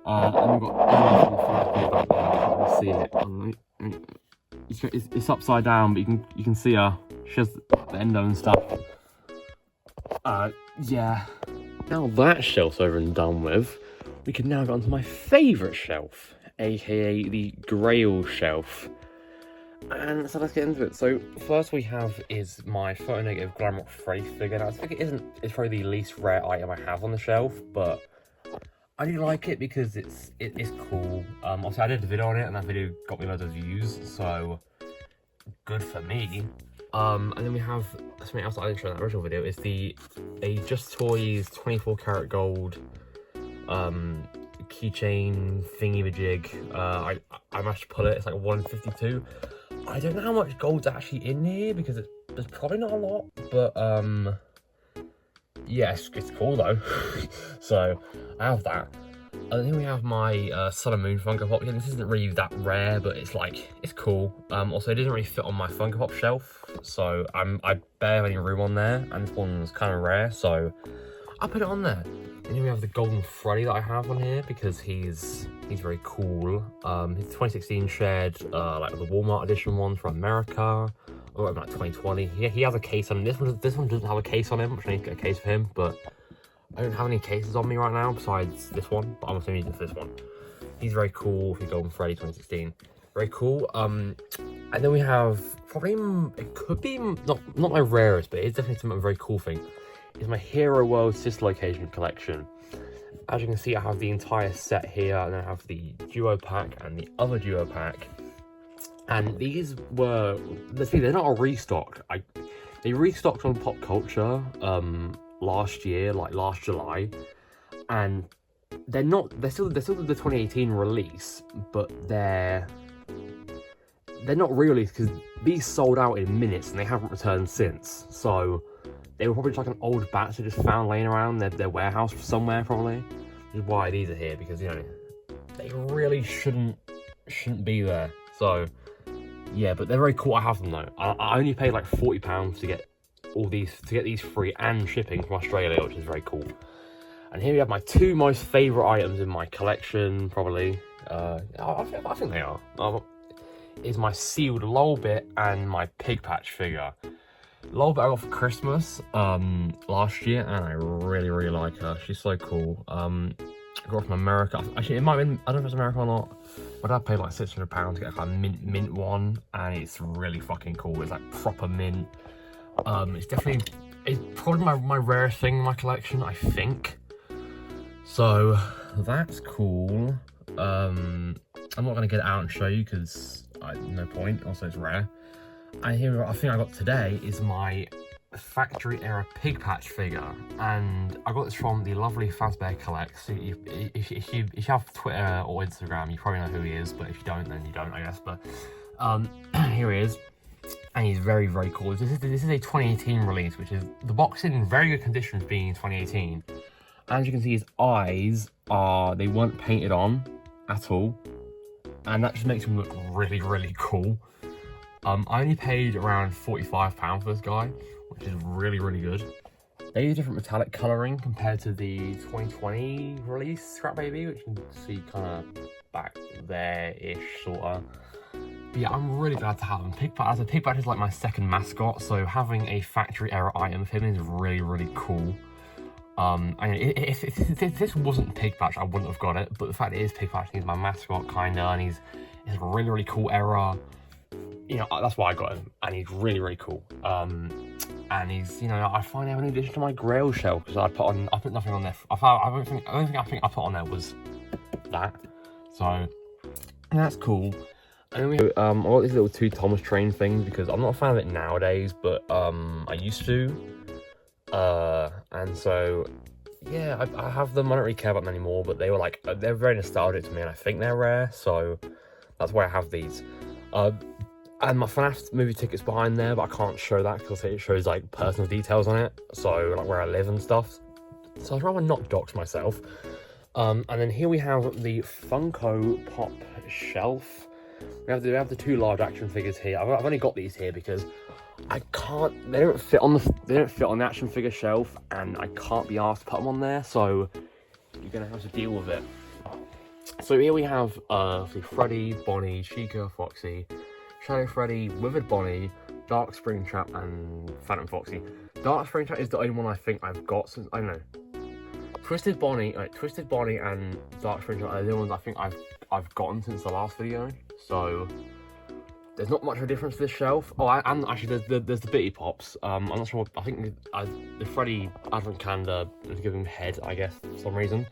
And we've got Fnaf see it. It's upside down, but you can see her. She has the endo and stuff. Yeah. Now that shelf's over and done with, we can now go on to my favourite shelf, aka the Grail shelf. And so let's get into it. So first we have is my photo negative Glam Rock Freddy figure. Now I think it's probably the least rare item I have on the shelf, but I do like it because it's cool. Also I did a video on it, and that video got me loads of views, so good for me. And then we have something else that I didn't show in that original video, is a Just Toys 24 karat gold keychain thingy-majig. I managed to pull it. It's like 152. I don't know how much gold's actually in here because there's probably not a lot, but yeah, it's cool though. So I have that. And then we have my Sun and Moon Funko Pop. This isn't really that rare, but it's cool. Also, it doesn't really fit on my Funko Pop shelf, so I barely have any room on there, and this one's kind of rare, so I'll put it on there. And then we have the Golden Freddy that I have on here because he's very cool. His 2016 shared like the Walmart edition one from America, or like 2020. He has a case on him. This one doesn't have a case on him, which I need to get a case for him, but I don't have any cases on me right now besides this one, but I'm assuming it's this one. He's very cool. He's Golden Freddy 2016. Very cool. And then we have probably, it could be not my rarest, but it's definitely a very cool thing. It's my Hero World Sister Location collection. As you can see, I have the entire set here, and then I have the duo pack and the other duo pack. And these were, let's see, they're not a restock. They restocked on Pop Culture last year, like last July, and they're still the 2018 release, but they're not re-released because these sold out in minutes and they haven't returned since. So they were probably just like an old batch they just found laying around their warehouse somewhere, probably. Which is why these are here, because you know they really shouldn't be there. So yeah, but they're very cool. I have them though. I only paid like £40 to get these free and shipping from Australia, which is very cool. And here we have my two most favourite items in my collection, probably. I think they are. Is my sealed Lolbit and my Pig Patch figure. Lolbit I got for Christmas last year, and I really like her. She's so cool. I got her from America. Actually, it might have been, I don't know if it's America or not. My dad paid like £600 to get like a mint one, and it's really fucking cool. It's like proper mint. It's probably my rarest thing in my collection, I think. So that's cool. I'm not gonna get it out and show you because no point. Also, it's rare. And here, I think I got today is my factory era Pig Patch figure, and I got this from the lovely Fazbear Collects. If you have Twitter or Instagram, you probably know who he is, but if you don't, then you don't, I guess. But here he is, and he's very cool. This is a 2018 release, which is the box is in very good condition for being 2018. As you can see, his eyes they weren't painted on at all, and that just makes him look really cool. I only paid around £45 for this guy, which is really good. They use different metallic colouring compared to the 2020 release Scrap Baby, which you can see kind of back there-ish, sort of. But yeah, I'm really glad to have him. Pig Patch is like my second mascot, so having a factory era item of him is really cool. If this wasn't Pig Patch, I wouldn't have got it, but the fact it is Pig Patch, he's my mascot, kinda, and he's a really cool era. You know, that's why I got him, and he's really cool. And he's, you know, I finally have an addition to my Grail shelf, because I put nothing on there. The only thing I put on there was that. So that's cool. And then I got these little two Thomas Train things because I'm not a fan of it nowadays, but I used to. And so yeah, I have them. I don't really care about them anymore, but they're very nostalgic to me, and I think they're rare, so that's why I have these. And my Fnaf movie ticket's behind there, but I can't show that because it shows like personal details on it, so like where I live and stuff. So I'd rather not dox myself. And then here we have the Funko Pop shelf. We have the two large action figures here. I've only got these here because I can't. They don't fit on the action figure shelf, and I can't be asked to put them on there. So you're gonna have to deal with it. So here we have Freddy, Bonnie, Chica, Foxy, Shadow Freddy, Withered Bonnie, Dark Springtrap, and Phantom Foxy. Dark Springtrap is the only one I think I've got since, I don't know. Twisted Bonnie and Dark Springtrap are the only ones I think I've gotten since the last video. So there's not much of a difference to this shelf. Oh, and actually there's the Bitty Pops. I'm not sure. I think the Freddy Advent Calendar is giving him head, I guess, for some reason.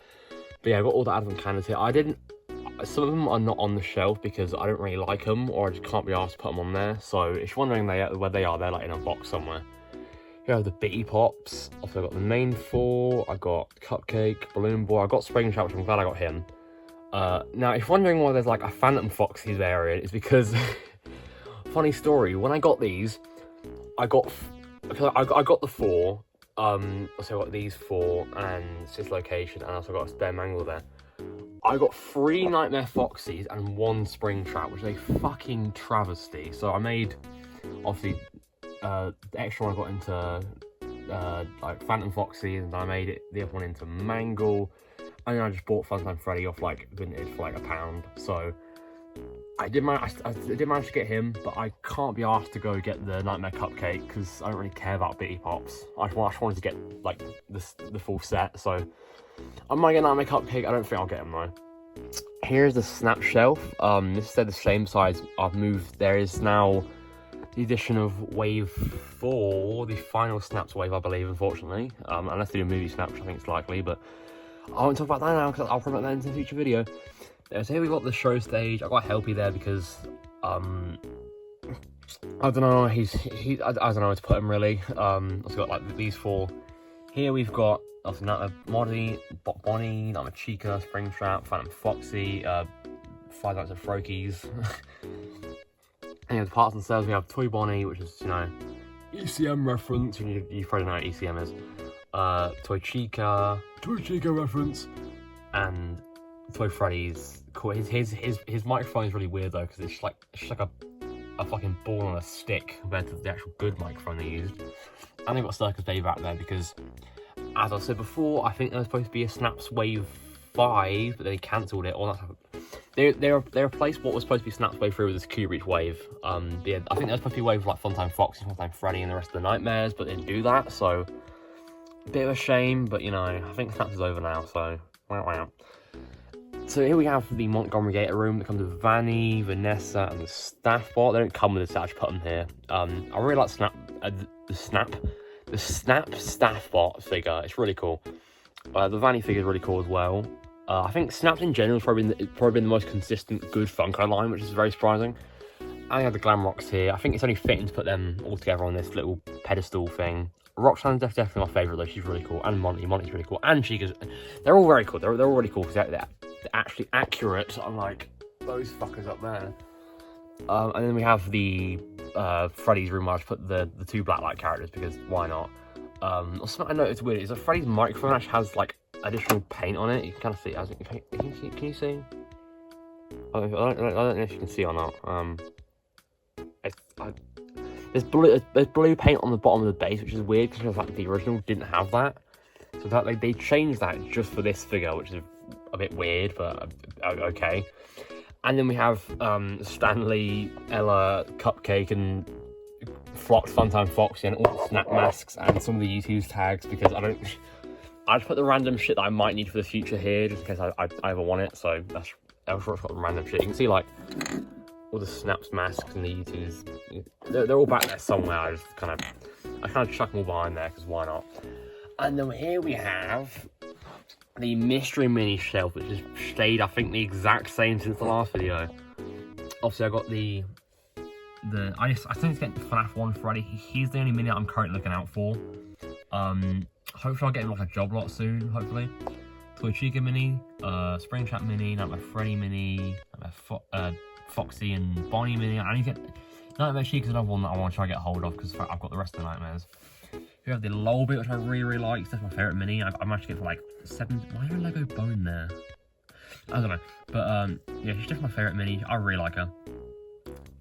But yeah, I got all the Advent Calendars here. Some of them are not on the shelf because I don't really like them, or I just can't be asked to put them on there. So if you're wondering where they are, they're like in a box somewhere. Here are the Bitty Pops. Also, I got the main four. I got Cupcake, Balloon Boy. I got Springtrap, which I'm glad I got him. Now, if you're wondering why there's like a Phantom Foxy variant, it's because funny story. When I got these, I got the four. So I got these four and this location, and I also got a spare mangle there. I got 3 Nightmare Foxies and 1 Springtrap, which is a fucking travesty. So I made, obviously, the extra one I got into like Phantom Foxy, and I made the other one into Mangle, and then I just bought Funtime Freddy off like Vinted for like £1. So I did manage to get him, but I can't be asked to go get the Nightmare Cupcake because I don't really care about Bitty Pops. I just wanted to get like the full set, so I might get Nightmare Cupcake. I don't think I'll get him though. here's the snap shelf. This is the same size. I've moved. There is now the addition of wave 4, the final snaps wave, I believe, unfortunately. Unless they do movie snaps, which I think it's likely, but I won't talk about that now because I'll promote that in a future video. So here we've got the show stage. I got Helpy there because I don't know. I don't know where to put him really. I've got like these 4. Here we've got Molten, Bonnie, Chica, Springtrap, Phantom Foxy, 5 Nights of Frokies. And the parts themselves, we have Toy Bonnie, which is, you know, ECM reference. You probably know what ECM is. Toy Chica reference, and Toy Freddy's. Cool. His microphone is really weird though, because it's like a fucking ball on a stick compared to the actual good microphone they used. And they've got Circus Dave out there because, as I said before, I think there was supposed to be a Snaps Wave 5, but they cancelled it. Or they replaced what was supposed to be Snaps Wave 3 with this Q Reach Wave. Yeah, I think there was supposed to be a wave like Funtime Fox, Funtime Freddy, and the rest of the Nightmares, but they didn't do that. So a bit of a shame, but you know, I think Snaps is over now. So wow. So here we have the Montgomery Gator room that comes with Vanny, Vanessa, and the staff bot. They don't come with this, I just put them here. I really like the Snap staff bot figure. It's really cool. The Vanny figure is really cool as well. I think Snaps in general has probably been the most consistent good Funko line, which is very surprising. I have the Glam Rocks here. I think it's only fitting to put them all together on this little pedestal thing. Rockstar is definitely my favourite though. She's really cool. And Monty's really cool. And Chica's. They're all very cool. They're all really cool because they're actually accurate, unlike those fuckers up there. And then we have the Freddy's room where I just put the 2 blacklight characters because why not? Something I noticed weird is that Freddy's microphone actually has like additional paint on it. You can kind of see it. Can you see? I don't know if you can see or not. There's blue paint on the bottom of the base, which is weird because like the original didn't have that. So that they changed that just for this figure, which is a bit weird, but okay. And then we have Stanley, Ella, Cupcake, and Funtime Foxy, and all the snap masks, and some of the Youtooz tags because I just put the random shit that I might need for the future here, just in case I ever want it. So that's got the random shit. You can see like all the snaps masks and the Youtooz. They're all back there somewhere. I kind of chuck them all behind there because why not? And then here we have the mystery mini shelf, which has stayed, I think, the exact same since the last video. Obviously, I got I think it's getting Fnaf 1 Freddy. He's the only mini that I'm currently looking out for. Hopefully I'll get him like a job lot soon, hopefully. Toy Chica mini, Springtrap mini, Nightmare Freddy mini, Foxy and Bonnie mini. I need to get Nightmare Chica's another one that I want to try to get hold of because I've got the rest of the Nightmares. We have the Lolbit, which I really like. That's my favourite mini. I managed to get for like 7. Why is there a Lego bone there? I don't know. But yeah, she's just my favourite mini. I really like her.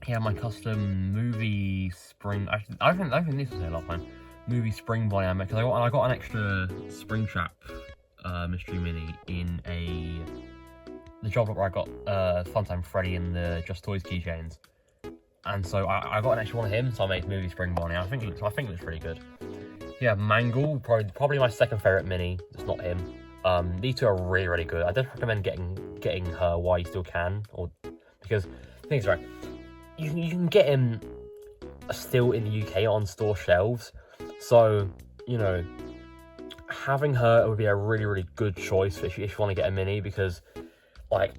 Here, my custom movie spring. I don't think this was here last time. Movie spring Bonnie I made because I got an extra Springtrap mystery mini in the job where I got Funtime Freddy and the Just Toys keychains. And so I got an extra one of him, so I made movie spring Bonnie. I think it looks pretty good. Yeah, Mangle, probably my second favourite mini. It's not him. These 2 are really, really good. I definitely recommend getting her while you still can, because the thing is, right, you can get him still in the UK on store shelves. So you know, having her would be a really, really good choice if you want to get a mini because, like,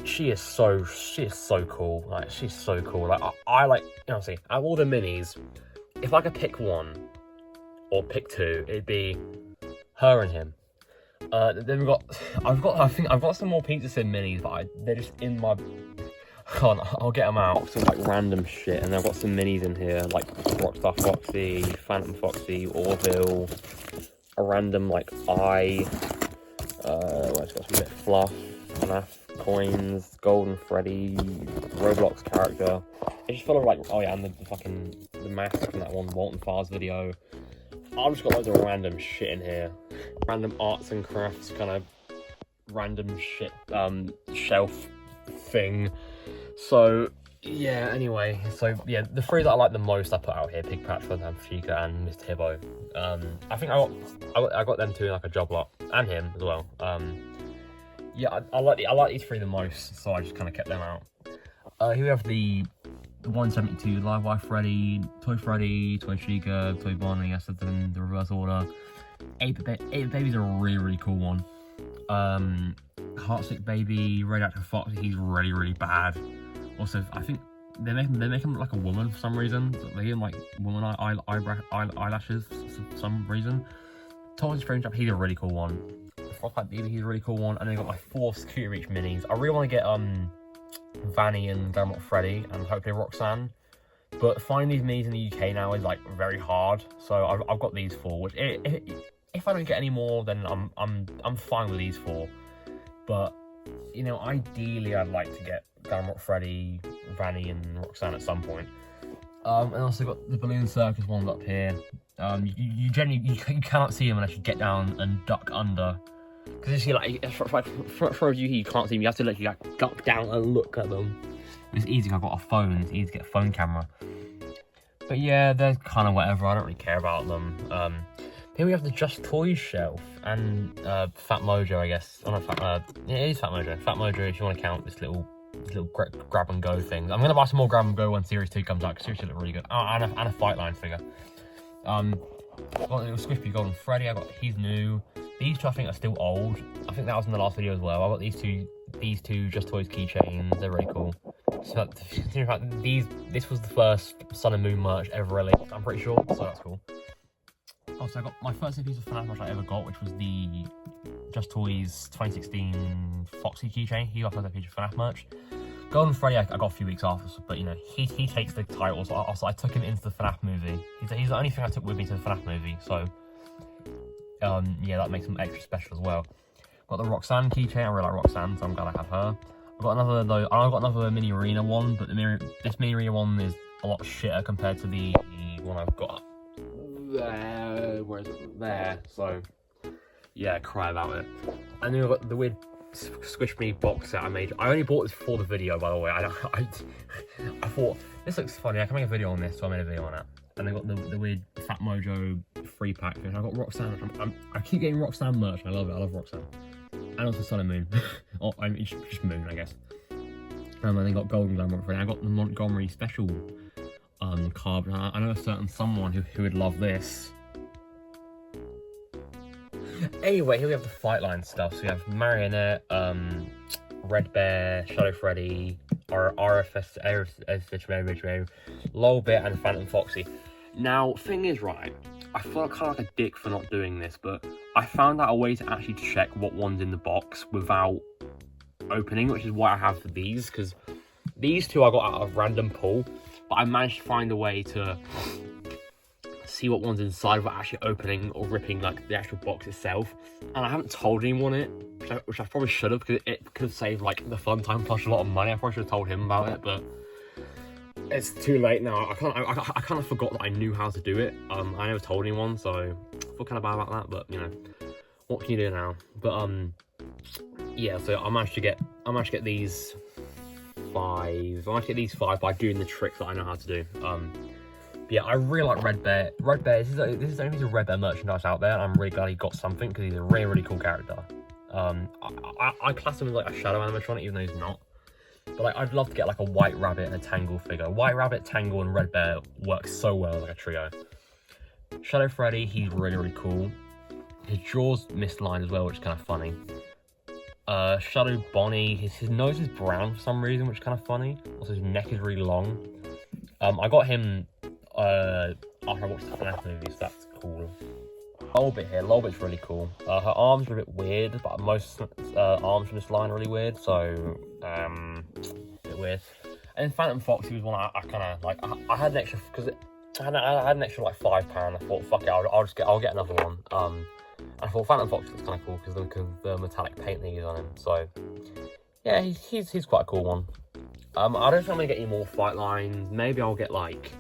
she is so cool. Like, she's so cool. Like, I like, you know, see, out of all the minis, if I could pick one or pick 2, it'd be her and him. Then I've got some more Pizza Sim minis, but they're just in my. I'll get them out. Some like random shit, and I've got some minis in here, like Rockstar Foxy, Phantom Foxy, Orville, a random like it's got some bit of fluff, Fnaf coins, Golden Freddy, Roblox character. It's just full of like, oh yeah, and the mask in that one Walten Fars video. I've just got loads of random shit in here, random arts and crafts kind of random shit shelf thing. So yeah, anyway, so yeah, the 3 that I like the most I put out here: Pig Patch, Funtime Chica, and Mr. Hibbo. I think I got them 2 in like a job lot, and him as well. yeah, I like these three the most, so I just kind of kept them out. Here we have the 172 Live Wire Freddy, Toy Chica, Toy Bonnie. I said them in the reverse order. 8-Bit Baby's a really cool one. Heartsick Baby, Radioactive Fox, he's really bad. Also, I think they make him look like a woman for some reason. They give him like woman eyelashes for some reason. Toy Strange Up, he's a really cool one. Frostbite Baby, he's a really cool one. And then I got my 4 Security Reach minis. I really want to get Vanny and Garten Freddy and hopefully Roxanne. But finding these minis in the UK now is like very hard. So I've got these 4. Which if I don't get any more, then I'm fine with these 4. But you know, ideally I'd like to get Garten Freddy, Vanny, and Roxanne at some point. And also got the Balloon Circus ones up here. You cannot see them unless you get down and duck under. Because you see, like, for a view here, you can't see them. You have to literally like duck down and look at them. It's easy. I've got a phone. It's easy to get a phone camera. But yeah, they're kind of whatever. I don't really care about them. Here we have the Just Toys shelf and Fat Mojo, I guess. Oh, no, yeah, it is Fat Mojo. Fat Mojo, if you want to count this little grab and go thing. I'm gonna buy some more grab and go when Series 2 comes out. Because Series 2 look really good. Oh, and a Fight Line figure. Got a little Squiffy Golden Freddy. He's new. These two I think are still old. I think that was in the last video as well. I got these two Just Toys keychains. They're really cool. So this was the first Sun and Moon merch ever released, I'm pretty sure. So that's cool. Also, I got my first piece of Fnaf merch I ever got, which was the Just Toys 2016 Foxy keychain. He got my first piece of Fnaf merch. Golden Freddy I got a few weeks after, but you know, he takes the title, so I took him into the Fnaf movie. He's the only thing I took with me to the Fnaf movie, so yeah, that makes him extra special as well. Got the Roxanne keychain. I really like Roxanne, so I'm glad I have her. I've got another mini arena one, but this mini arena one is a lot shitter compared to the one I've got there. Where is it? There. So yeah, cry about it. And then I've got the weird Squish Me box set I made. I only bought this for the video, by the way. I thought this looks funny. I can make a video on this, so I made a video on it. And I got the weird Fat Mojo 3-pack. And I got Roxanne. I keep getting Roxanne merch. I love it. I love Roxanne. And also Sun and Moon. Oh, I mean, just Moon, I guess. And then got Golden Glamour Freddy. I got the Montgomery special card. I know a certain someone who would love this. Anyway, here we have the Fight Line stuff. So we have Marionette, Red Bear, Shadow Freddy, RFS, Lolbit, and Phantom Foxy. Now, thing is, right, I feel kind of like a dick for not doing this, but I found out a way to actually check what one's in the box without opening, which is why I have these, because these two I got out of random pull, but I managed to find a way to see what one's inside without actually opening or ripping like the actual box itself. And I haven't told anyone it, which I probably should have, because it could have saved like the Funtime plush a lot of money. I probably should have told him about it, but it's too late now. I kind of forgot that I knew how to do it. I never told anyone, so I feel kind of bad about that. But you know, what can you do now? But yeah. So I managed to get these 5. I managed to get these 5 by doing the tricks that I know how to do. Yeah, I really like Red Bear. Red Bear, this is the only piece of Red Bear merchandise out there, and I'm really glad he got something, because he's a really cool character. I class him as like a shadow animatronic, even though he's not. But like, I'd love to get like a White Rabbit and a Tangle figure. White Rabbit, Tangle, and Red Bear work so well as like a trio. Shadow Freddy, he's really cool. His jaw's misaligned as well, which is kind of funny. Shadow Bonnie, his nose is brown for some reason, which is kind of funny. Also, his neck is really long. I got him after I watched the Fnaf movie, so that's cool. Lolbit here. Lolbit's really cool. Her arms are a bit weird, but most arms from this line are really weird, so a bit weird. And then Phantom Foxy was one I kind of like. I had an extra, because I had an extra like £5. I thought, fuck it, I'll get another one. And I thought Phantom Foxy looks kind of cool because of the metallic paint they use on him. So yeah, he's quite a cool one. I don't think I'm gonna get any more Fight Lines. Maybe I'll get like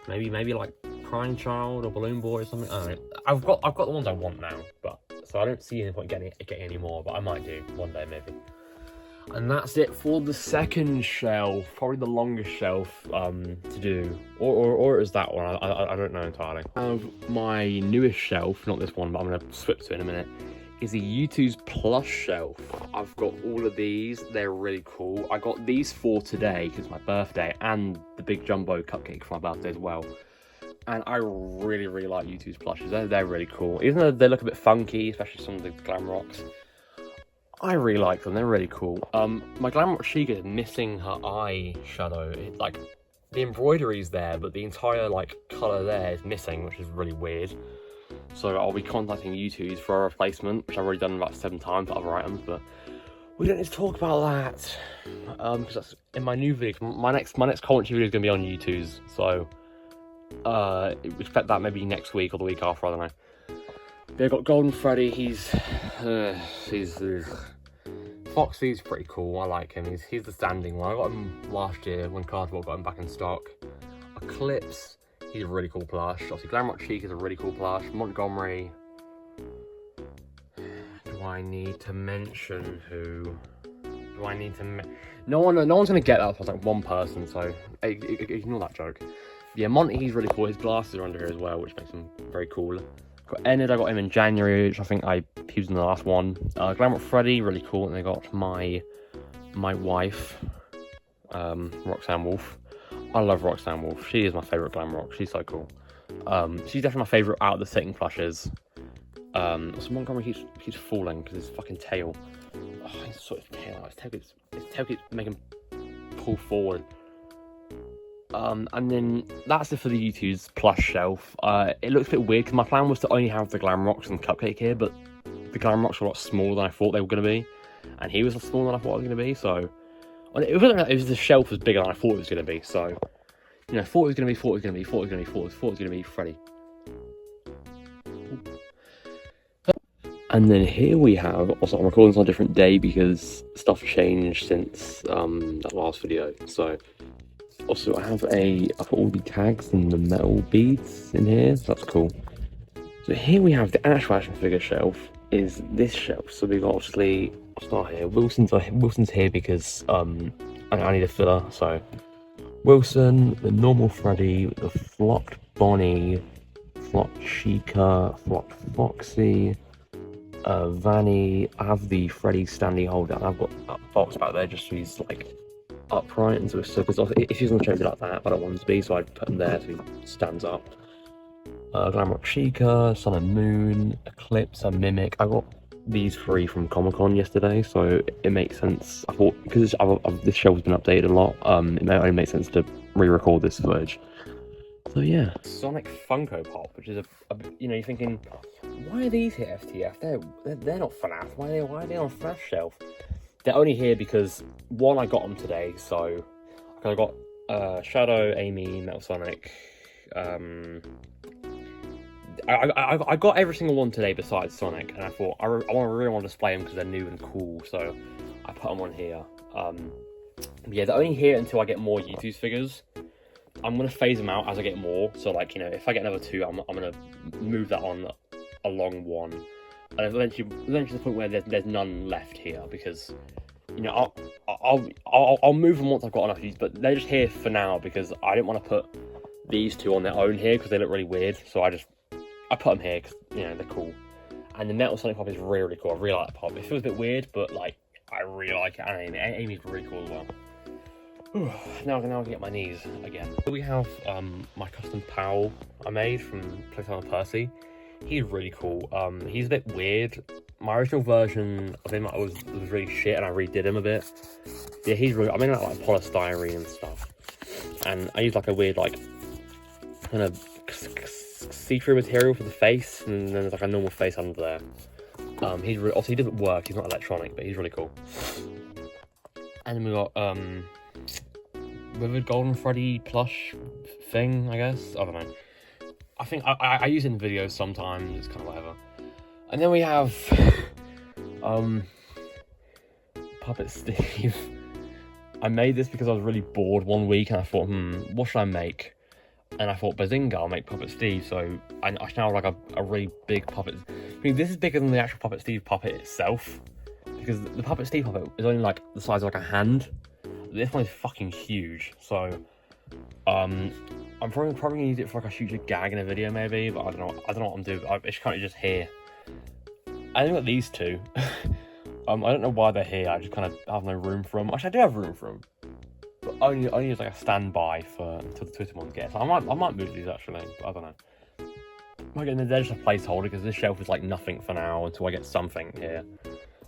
maybe like Crying Child or Balloon Boy or something. I don't know. I've got the ones I want now, but so I don't see any point getting any more. But I might do one day maybe. And that's it for the second shelf, probably the longest shelf to do, or is that one? I don't know entirely. I have my newest shelf, not this one, but I'm gonna switch to it in a minute. is a Youtooz plush shelf. I've got all of these. They're really cool. I got these 4 today because it's my birthday, and the big jumbo cupcake for my birthday as well. And I really, really like Youtooz plushes. They're really cool. Even though they look a bit funky, especially some of the glam rocks, I really like them. They're really cool. My glam rock Chica is missing her eye shadow. Like, the embroidery's there, but the entire like colour there is missing, which is really weird. So I'll be contacting Youtooz for a replacement, which I've already done about 7 times for other items, but we don't need to talk about that. Because that's in my new video. My next commentary video is going to be on Youtooz, so expect that maybe next week or the week after, I don't know. They've got Golden Freddy. He's Foxy's pretty cool. I like him. He's the standing one. I got him last year when Cardboard got him back in stock. Eclipse, he's a really cool plush. Obviously, Glamrock Chica is a really cool plush. Montgomery. Do I need to mention who? Do I need to? No one's gonna get that. It's like one person, so ignore that joke. Yeah, Monty, he's really cool. His glasses are under here as well, which makes him very cool. Got Enid, I got him in January, which I think he was in the last one. Glamrock Freddy, really cool. And they got my wife, Roxanne Wolf. I love Roxanne Wolf. She is my favourite Glamrock. She's so cool. She's definitely my favourite out of the sitting plushes. So Montgomery keeps falling because his fucking tail. Oh, his sort of tail. His tail keeps making pull forward. And then that's it for the Youtooz plush shelf. It looks a bit weird because my plan was to only have the Glam Rocks and Cupcake here, but the Glam Rocks were a lot smaller than I thought they were going to be, and he was smaller than I thought it was going to be. So it was the shelf was bigger than I thought it was going to be. So you know, thought it was going to be Freddy. And then here we have, also I'm recording this on a different day because stuff changed since that last video. So also I put all the tags and the metal beads in here, so that's cool. So here we have the actual action figure shelf, is this shelf. So we've got, obviously, I'll start here. Wilson's here because I need a filler. So Wilson, the normal Freddy, the flopped Bonnie, flopped Chica, flopped Foxy, Vanny. I have the Freddy standing holder, and I've got a box back there just so he's like upright, and so because if he's gonna change it like that, I don't want him to be, so I'd put him there so he stands up. Glamrock Chica, Sun and Moon, Eclipse, and Mimic. I got these 3 from Comic-Con yesterday, so it makes sense. I thought, because this shelf has been updated a lot, it only makes sense to re-record this footage. So yeah. Sonic Funko Pop, which is you know, you're thinking, why are these here FTF? They're not Fnaf. Why are they on Fnaf shelf? They're only here because, one, I got them today, so I got Shadow, Amy, Metal Sonic. I got every single one today besides Sonic, and I thought I really want to display them because they're new and cool, so I put them on here. Yeah, they're only here until I get more Youtooz figures. I'm gonna phase them out as I get more. So, like, you know, if I get another 2, I'm gonna move that on along 1, and eventually to the point where there's none left here, because, you know, I'll move them once I've got enough of these, but they're just here for now because I didn't want to put these 2 on their own here because they look really weird. So I put them here because, you know, they're cool. And the Metal Sonic Pop is really, really cool. I really like the pop. It feels a bit weird, but like I really like it. And Amy's really cool as well. Now I can get my knees again. We have my custom pal I made from Playtime with Percy. He's really cool. He's a bit weird. My original version of him was really shit, and I redid him a bit. Yeah, he's really. I made like polystyrene and stuff, and I used like a weird like kind of see-through material for the face, and then there's like a normal face under there. He's really, also he doesn't work. He's not electronic, but he's really cool. And then we got with a Golden Freddy plush thing, I guess. I don't know. I think I use it in videos sometimes. It's kind of whatever. And then we have Puppet Steve. I made this because I was really bored one week, and I thought, what should I make? And I thought, Bazinga, I'll make Puppet Steve. So I now have like a really big puppet. I mean, this is bigger than the actual Puppet Steve puppet itself, because the Puppet Steve puppet is only like the size of like a hand. This one is fucking huge. So I'm probably gonna use it for like a future gag in a video maybe, but I don't know what I'm doing. It's kind of just here. I only got these two. I don't know why they're here. I just kind of have no room for them. Actually, I do have room for them, but only as like a standby for until the Twitter ones get. So I might move these actually, but I don't know. Again, they're just a placeholder because this shelf is like nothing for now until I get something here.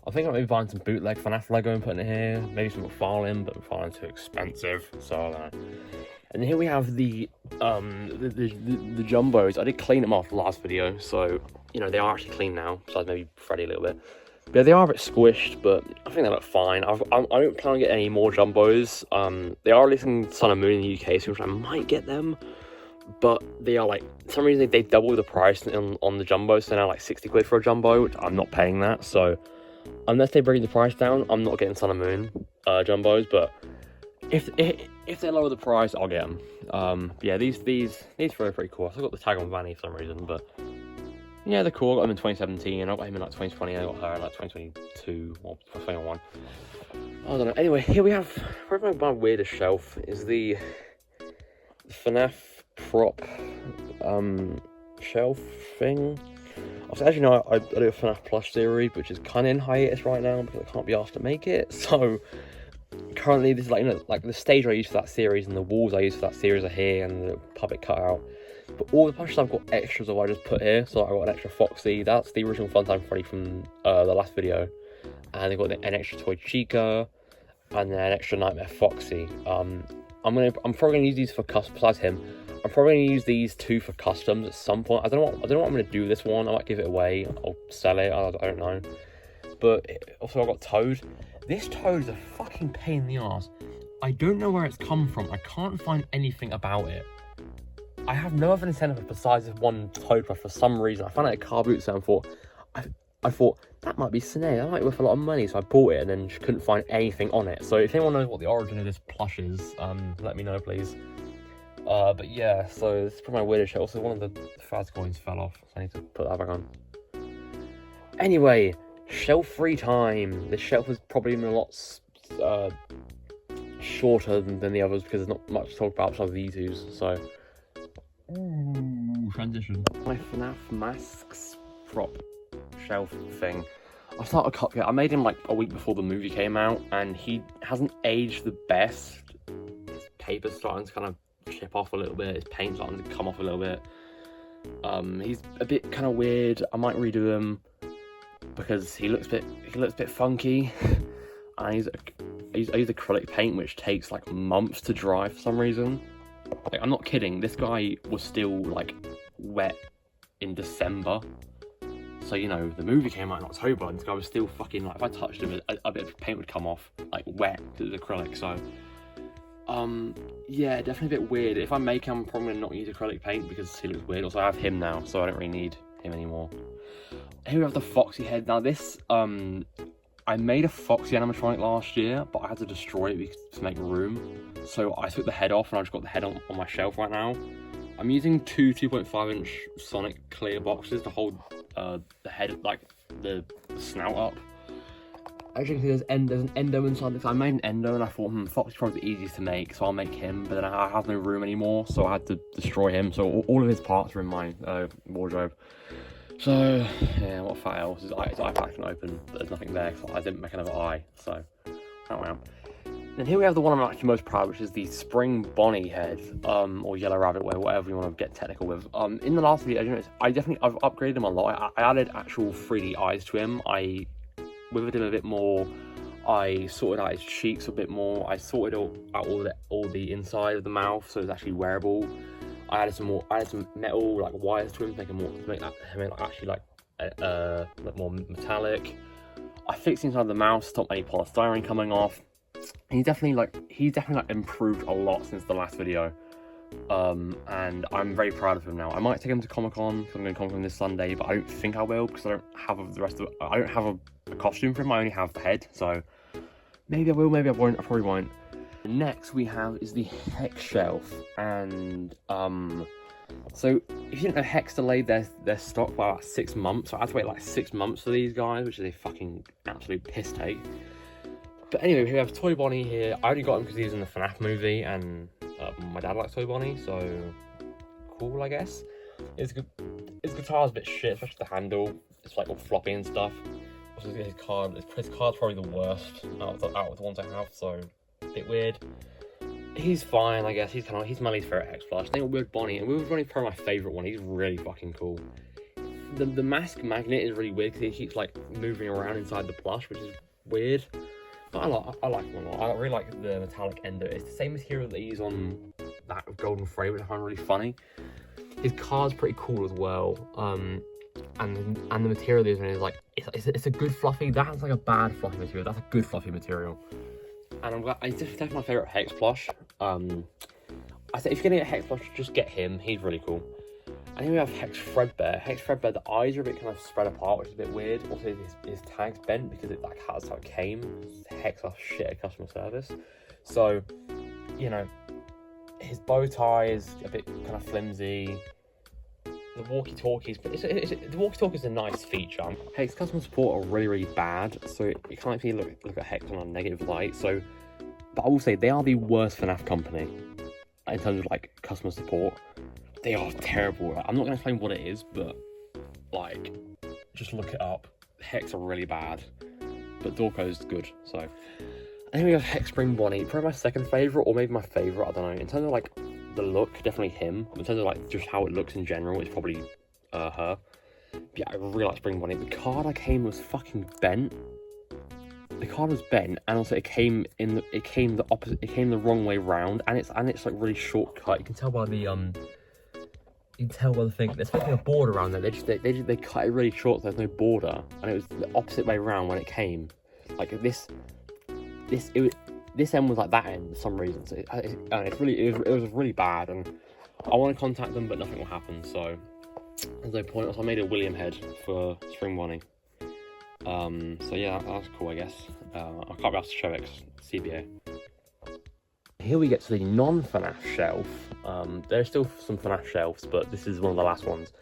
I think I'm maybe buying some bootleg Fnaf Lego and putting it here. Maybe some filing, but filing too expensive. So I don't know. And here we have the jumbos. I did clean them off last video, so you know they are actually clean now. Besides maybe Freddy a little bit. But yeah, they are a bit squished, but I think they look fine. I don't plan on getting any more jumbos. They are releasing Sun and Moon in the UK, so I might get them. But they are like, for some reason they doubled the price on the jumbo, so now like 60 quid for a jumbo, which I'm not paying that. So unless they bring the price down, I'm not getting Sun and Moon jumbos. But if they lower the price, I'll get them. Yeah, these are pretty cool. I got the tag on Vanny for some reason, but yeah, they're cool. I got them in 2017. I got him in like 2020. I got her in like 2022 or 2021. I don't know. Anyway, here we have probably my weirdest shelf is the Fnaf prop shelf thing. As you know, I do a Fnaf plush series, which is kind of in hiatus right now because I can't be asked to make it. So currently, this is like, you know, like the stage I use for that series and the walls I use for that series are here and the puppet cutout. But all the plushes I've got extras of I just put here. So I got an extra Foxy. That's the original Funtime Freddy from the last video, and I got an extra toy Chica, and then an extra Nightmare Foxy. I'm probably gonna use these for custom. Besides him, I'm probably gonna use these two for customs at some point. I don't know what I'm gonna do with this one. I might give it away or sell it. I don't know. But also I got Toad. This Toad is a fucking pain in the ass. I don't know where it's come from. I can't find anything about it. I have no other incentive besides this one Toad plush for some reason. I found it at a car boot sale and thought, I thought that might be Sinead, that might be worth a lot of money, so I bought it and then just couldn't find anything on it. So if anyone knows what the origin of this plush is, let me know please. But yeah, so this is probably my weirdest shit. Also, one of the Faz coins fell off, so I need to put that back on. Anyway, shelf free time. This shelf is probably been a lot shorter than the others because there's not much to talk about besides the Youtooz. So, ooh, transition. My Fnaf masks prop shelf thing. I started Cuphead. I made him like a week before the movie came out, and he hasn't aged the best. His paper's starting to kind of chip off a little bit. His paint's starting to come off a little bit. He's a bit kind of weird. I might redo him because he looks a bit funky. And I use acrylic paint, which takes like months to dry for some reason. Like, I'm not kidding. This guy was still like wet in December. So, you know, the movie came out in October and this guy was still fucking, like, if I touched him, a bit of paint would come off, like, wet, because it was acrylic, so, yeah, definitely a bit weird. If I make him, I'm probably going to not use acrylic paint because he looks weird. Also, I have him now, so I don't really need him anymore. Here we have the Foxy head. Now, this, I made a Foxy animatronic last year, but I had to destroy it to make room. So I took the head off and I just got the head on my shelf right now. I'm using two 2.5-inch Sonic clear boxes to hold the head, like the snout up. As you can see, there's an endo inside this. I made an endo and I thought, Foxy's probably the easiest to make, so I'll make him. But then I have no room anymore, so I had to destroy him. So all of his parts are in my wardrobe. So yeah, what fat else is I packed and open, but there's nothing there because I didn't make another eye. So oh well. And here we have the one I'm actually most proud of, which is the Spring Bonnie head, or Yellow Rabbit, whatever you want to get technical with. In the last video, I've upgraded him a lot. I added actual 3D eyes to him. I withered him a bit more. I sorted out his cheeks a bit more. I sorted out all the inside of the mouth, so it's actually wearable. I added some metal like wires to him to make that actually like more metallic. I fixed the inside of the mouth, stopped any polystyrene coming off. He's definitely improved a lot since the last video, and I'm very proud of him now. I might take him to Comic-Con, so I'm going to Comic-Con this Sunday, but I don't think I will because I don't have a costume for him. I only have the head, so maybe I will, maybe I won't. I probably won't. Next we have is the Hex shelf, and so if you didn't know, Hex delayed their stock by about 6 months, so I had to wait like 6 months for these guys, which is a fucking absolute piss take. But anyway, we have Toy Bonnie here. I only got him because he was in the Fnaf movie, and my dad likes Toy Bonnie, so cool, I guess. His guitar's a bit shit, especially the handle. it's like all floppy and stuff. Also, his card's probably the worst out of the ones I have, so a bit weird. He's fine, I guess. He's my least favorite Hex plush. I think Weird Bonnie, and Weird Bonnie's probably my favorite one. He's really fucking cool. The mask magnet is really weird because he keeps like moving around inside the plush, which is weird. But I like him a lot. I really like the metallic ender. It's the same material that they use on that Golden Fray, which I find really funny. His card's pretty cool as well. And the material they're using is like it's a good fluffy. That's like a bad fluffy material. That's a good fluffy material. And it's definitely my favorite Hex plush. I say if you're gonna get a Hex plush, just get him. He's really cool. And then we have Hex Threadbare. Hex Threadbare, the eyes are a bit kind of spread apart, which is a bit weird. Also, his tag's bent because that's how it came. Hex are shit at customer service. So, you know, his bow tie is a bit kind of flimsy. The walkie-talkies, but the walkie-talkie is a nice feature. Hex customer support are really, really bad, so it kind of makes me look at Hex on a negative light. So, but I will say they are the worst FNAF company in terms of like customer support. They are terrible. I'm not going to explain what it is, but like, just look it up. Hex are really bad, but Dorko's good. So, and then we have Hex Spring Bonnie, probably my second favorite, or maybe my favorite. I don't know. In terms of like the look, definitely him. In terms of like just how it looks in general, it's probably her. But yeah, I really like Spring Bonnie. The card I came was fucking bent. The card was bent, and also it came the opposite. It came the wrong way round, and it's like really shortcut. You can tell by the You can tell by the thing. There's supposed to be a border around there. They cut it really short, so there's no border, and it was the opposite way around when it came. Like this end was like that end for some reason. So it was really bad, and I want to contact them, but nothing will happen. So there's no point. So I made a William head for Spring Bonnie. So yeah, that's cool, I guess. I can't be asked to show it 'cause CBA. Here we get to the non-FNAF shelf. There's still some FNAF shelves, but this is one of the last ones.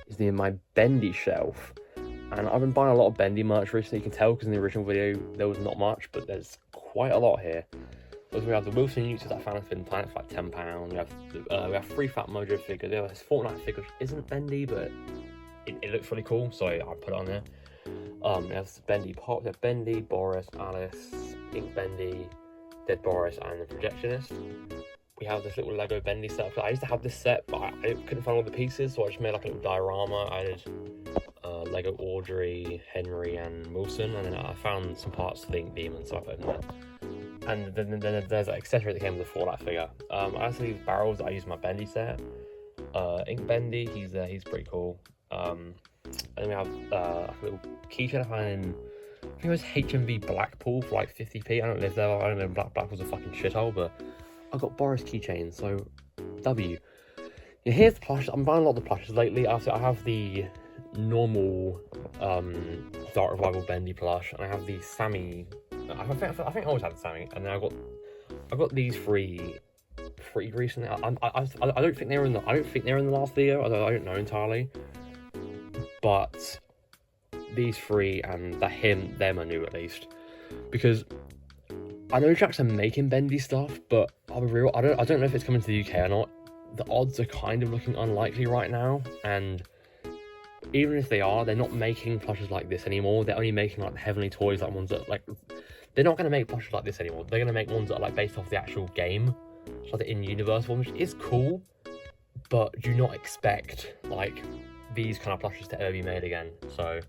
It's my Bendy shelf. And I've been buying a lot of Bendy merch recently. You can tell because in the original video there was not much, but there's quite a lot here. So we have the Wilson Youtooz that I found in Finland for like £10. We have 3 Fat Mojo figures. There this Fortnite figure which isn't Bendy, but it looks really cool, so I put it on there. We have Bendy Pop, we have Bendy, Boris, Alice, Ink Bendy, Dead Boris, and the Projectionist. We have this little Lego Bendy set. I used to have this set, but I couldn't find all the pieces, so I just made like a little diorama. I did Lego Audrey, Henry, and Wilson, and then I found some parts for the Ink Demon, so I put them there. And then there's an accessory that came with the Fallout figure. I also use barrels that I use in my Bendy set. Ink Bendy, he's pretty cool. And then we have a little keychain I found in, I think it was HMV Blackpool for like 50p. I don't live there. I don't know if Blackpool's a fucking shithole, but I got Boris keychains, so W. Yeah, here's the plush. I'm buying a lot of the plushes lately. I have the normal Dark Revival Bendy plush, and I have the Sammy. I think I always had the Sammy, and then I got these three pretty recently. I don't think they were in the last video. I don't know entirely, but these 3 and them are new at least, because I know Jack's making Bendy stuff, but I'll be real, I don't know if it's coming to the UK or not. The odds are kind of looking unlikely right now, and even if they are, they're not making plushes like this anymore. They're only making like the Heavenly Toys, like ones that like, they're not going to make plushes like this anymore. They're going to make ones that are like based off the actual game, so like the in-universe one, which is cool, but do not expect like these kind of plushes to ever be made again. So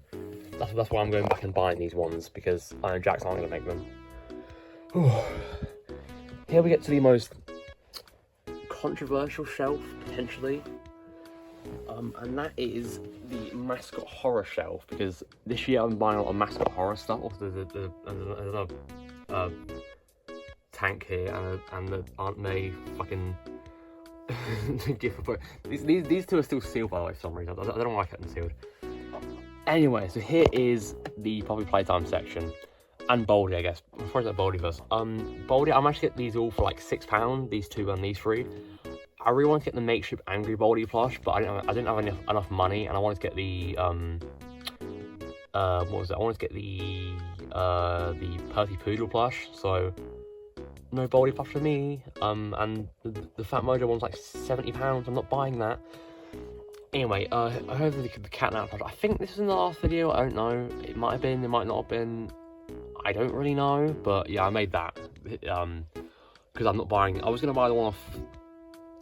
that's why I'm going back and buying these ones, because I know Jack's not going to make them. Here we get to the most controversial shelf, potentially, and that is the Mascot Horror shelf, because this year I'm buying a lot of Mascot Horror stuff. Also, there's a tank here, and the Aunt May fucking gift. These 2 are still sealed, by the way, for some reason. I don't know why I kept them sealed. Anyway, so here is the Poppy Playtime section. And Baldy, I guess. Before I say Baldy first. Baldy, I managed to get these all for like £6, these 2 and these 3. I really wanted to get the makeshift Angry Baldy plush, but I didn't have enough money, and I wanted to get the what was it? I wanted to get the Percy Poodle plush, so no Baldy plush for me. And the Fat Mojo one's like £70. I'm not buying that. Anyway, I heard the catnap plush. I think this was in the last video. I don't know. It might have been. It might not have been. I don't really know. But yeah, I made that. Because I'm not buying. I was gonna buy the one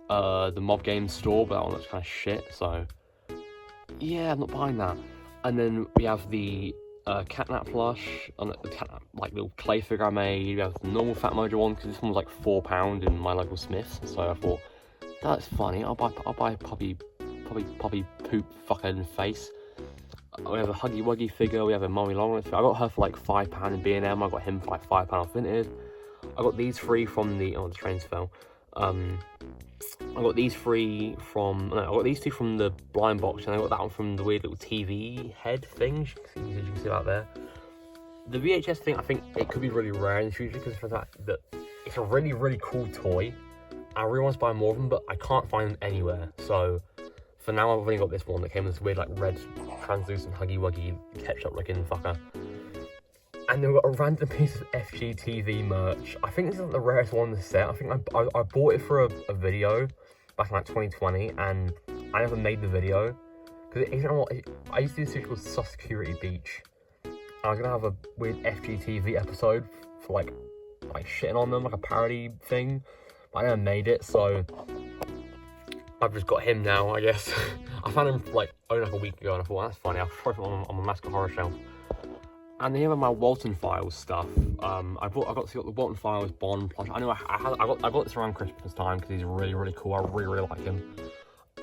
off the Mob Games store, but that one looks kind of shit. So yeah, I'm not buying that. And then we have the catnap plush, and the catnap, like, little clay figure I made. We have the normal Fat Mojo one because this one was like £4 in my local Smiths. So I thought that's funny. I'll buy a puppy poop fucking face. We have a Huggy Wuggy figure. We have a Mummy Long. I got her for like £5 in B&M. I got him for like £5 off Vinted. I got these three from the trains fell. I got these three from, no, I got these two from the blind box, and I got that one from the weird little TV head thing. As you can see that there. The VHS thing, I think it could be really rare in the future because of the fact that it's a really, really cool toy. I really want to buy more of them, but I can't find them anywhere. So for now, I've only got this one that came with this weird, like, red, translucent, Huggy Wuggy, ketchup-looking fucker. And then we've got a random piece of FGTV merch. I think this isn't the rarest one in the set. I think I bought it for a video back in like 2020, and I never made the video. Because you know what, I used to do this thing called Sus Security Beach. And I was gonna have a weird FGTV episode for like shitting on them, like a parody thing. But I never made it, so I've just got him now, I guess. I found him like only like a week ago, and I thought, well, that's funny. I'll try him on my Mascot Horror shelf. And then here are my Walten Files stuff. I got the Walten Files Bond plush. I know I got this around Christmas time because he's really, really cool. I really, really like him.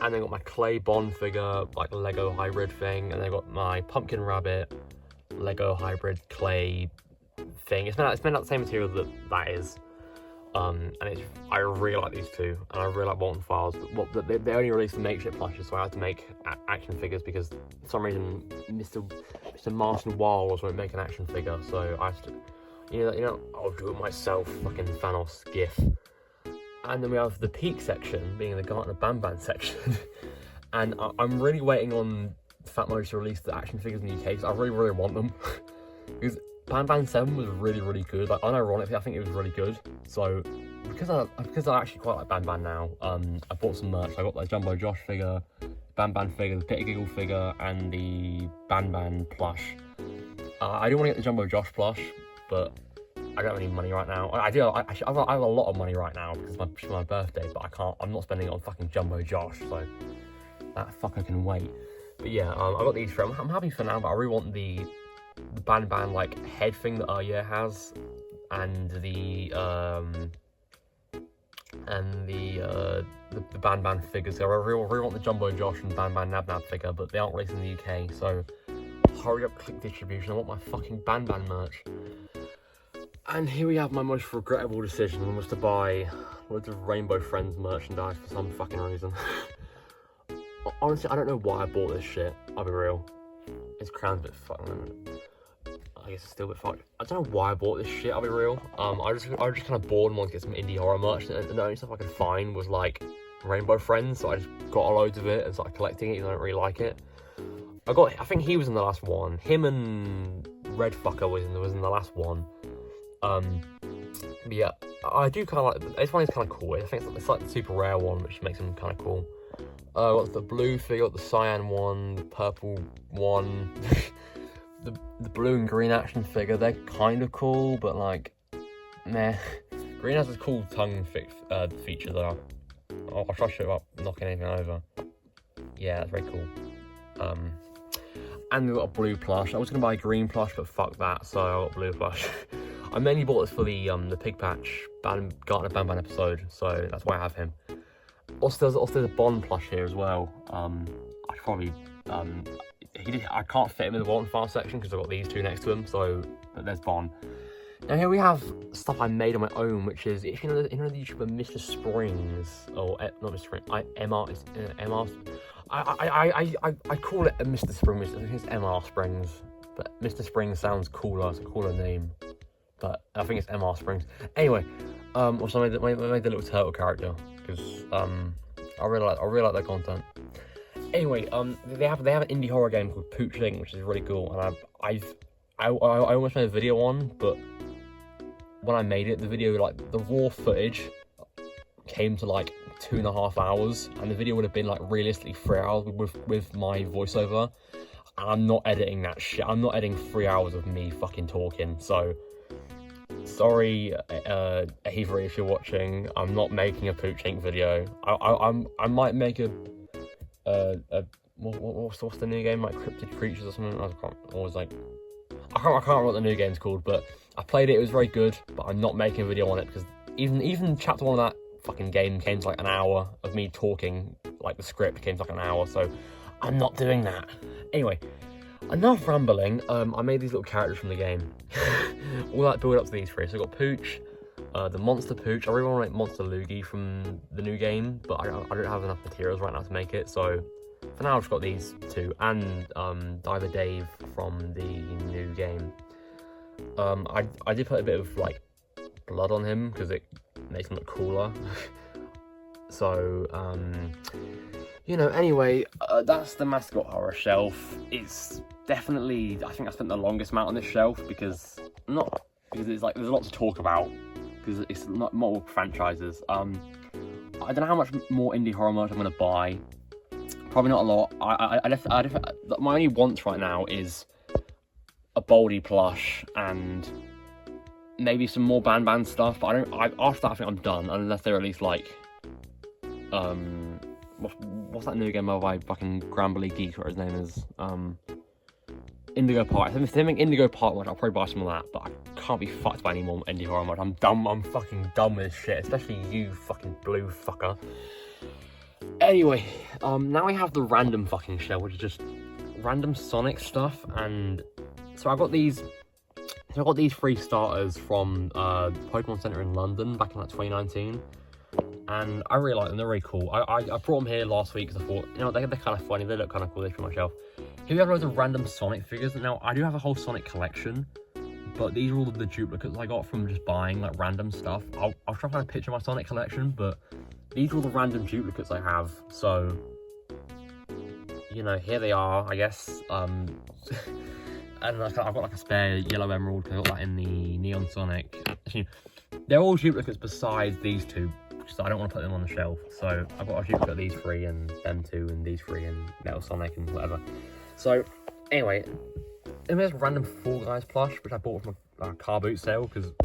And then got my clay Bond figure, like Lego hybrid thing. And then I got my Pumpkin Rabbit Lego hybrid clay thing. It's made out of the same material that is. And I really like these two, and I really like Molten Files, but they only released the makeshift plushes, so I had to make action figures because for some reason Mr. Martin Wiles won't make an action figure, so I have to, you know, I'll do it myself, fucking Thanos gif. And then we have the peak section, being the Garten of Banban section, and I'm really waiting on Fat Mojo to release the action figures in the UK, because I really, really want them, because Banban 7 was really, really good. Like, unironically, I think it was really good. So, because I actually quite like Banban now, I bought some merch. I got the Jumbo Josh figure, Banban figure, the Pitty Giggle figure, and the Banban plush. I do want to get the Jumbo Josh plush, but I don't have any money right now. I have a lot of money right now because it's my birthday, but I'm not spending it on fucking Jumbo Josh, so that fucker can wait. But yeah, I got these from. I'm happy for now, but I really want the Banban like head thing that has, and the Banban figures. So I really want the Jumbo Josh and Banban Nab figure, but they aren't released in the UK. So hurry up, click distribution. I want my fucking Banban merch. And here we have my most regrettable decision, was to buy loads of Rainbow Friends merchandise for some fucking reason. Honestly, I don't know why I bought this shit. I'll be real. His crown's a bit fucked. I guess it's still a bit fucked. I don't know why I bought this shit, I'll be real. I was just kind of bored and wanted to get some indie horror merch, and the only stuff I could find was like Rainbow Friends, so I just got loads of it and started collecting it, even though I don't really like it. I think he was in the last one. Him and Red Fucker was in the last one. But yeah, I do kind of like, this one is kind of cool. I think it's like the super rare one, which makes him kind of cool. Got the blue figure, got the cyan one, the purple one, the blue and green action figure. They're kind of cool, but like, meh. Green has this cool tongue feature though. I'll try to show it up, knocking anything over. Yeah, that's very cool. And we've got a blue plush. I was gonna buy a green plush, but fuck that, so I got blue plush. I mainly bought this for the Pig Patch Garten of Banban episode, so that's why I have him. Also, there's a Bond plush here as well. I probably I can't fit him in the Walten file section because I've got these two next to him. So, but there's Bond. Now here we have stuff I made on my own, which is, if you know the YouTuber Mr. Springs, or not Mr. Springs, MR. I call it a Mr. Springs. I think it's MR Springs, but Mr. Springs sounds cooler. It's a cooler name, but I think it's MR Springs. Anyway, also I made the little turtle character because I really like their content. Anyway, they have an indie horror game called Poochling, which is really cool, and I almost made a video on, but when I made it, the video, like, the raw footage came to like like 2.5 hours, and the video would have been like realistically 3 hours with my voiceover. And I'm not editing that shit. I'm not editing 3 hours of me fucking talking. So sorry, Avery, if you're watching. I'm not making a Pooch Ink video. I might make a what's the new game, like Cryptid Creatures or something. I can't remember what the new game's called, but I played it. It was very good, but I'm not making a video on it because even chapter 1 of that fucking game came to like an hour of me talking. Like the script came to like an hour, so I'm not doing that. Anyway, enough rambling. I made these little characters from the game. All that build up to these 3. So I got Pooch, the Monster Pooch. I really want to make Monster Loogie from the new game, but I don't have enough materials right now to make it. So for now, I've just got these 2 and Diver Dave from the new game. I did put a bit of like blood on him because it makes him look cooler. So you know, anyway, that's the Mascot Horror shelf. It's definitely, I think I spent the longest amount on this shelf because it's like there's a lot to talk about because it's not multiple franchises. I don't know how much more indie horror merch I'm gonna buy. Probably not a lot. My only wants right now is a Boldy plush and maybe some more Banban stuff. But after that, I think I'm done unless they release like what's that new game by fucking Grambly Geek, what his name is? Indigo Park. If they make Indigo Park much, I'll probably buy some of that, but I can't be fucked by any more indie horror much. I'm fucking done with this shit, especially you fucking blue fucker. Anyway, now we have the random fucking shelf, which is just random Sonic stuff, and so I got these 3 starters from Pokemon Center in London back in like 2019. And I really like them, they're really cool. I brought them here last week because I thought, you know, they're kind of funny, they look kind of cool, they fit on my shelf. Here we have loads of random Sonic figures. Now, I do have a whole Sonic collection, but these are all of the duplicates I got from just buying like random stuff. I'll try to find a picture of my Sonic collection, but these are all the random duplicates I have, so, you know, here they are, I guess. And I've got like a spare yellow emerald, because I got that in the Neon Sonic. Actually, they're all duplicates besides these 2. So I don't want to put them on the shelf, so I've got a duplicate of these 3 and them 2 and these 3 and Metal Sonic and whatever. So anyway, then there's random Fall Guys plush, which I bought from a car boot sale because it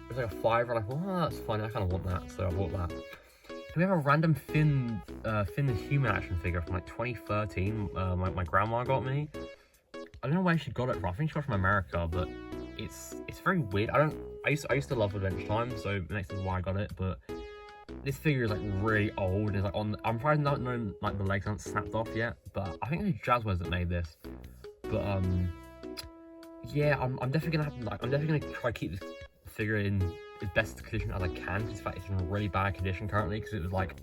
was like a $5, and I thought, oh, that's funny, I kind of want that, so I bought that. And we have a random Finn the Human action figure from like 2013. My grandma got me. I don't know where she got it from. I think she got it from America, but it's very weird. I used to love Adventure Time, so the next is why I got it, but this figure is like really old. It's like I'm probably not knowing like the legs aren't snapped off yet, but I think it was Jazzwares that made this. But yeah, I'm definitely gonna try to keep this figure in as best condition as I can. Because in fact, it's in really bad condition currently because it was like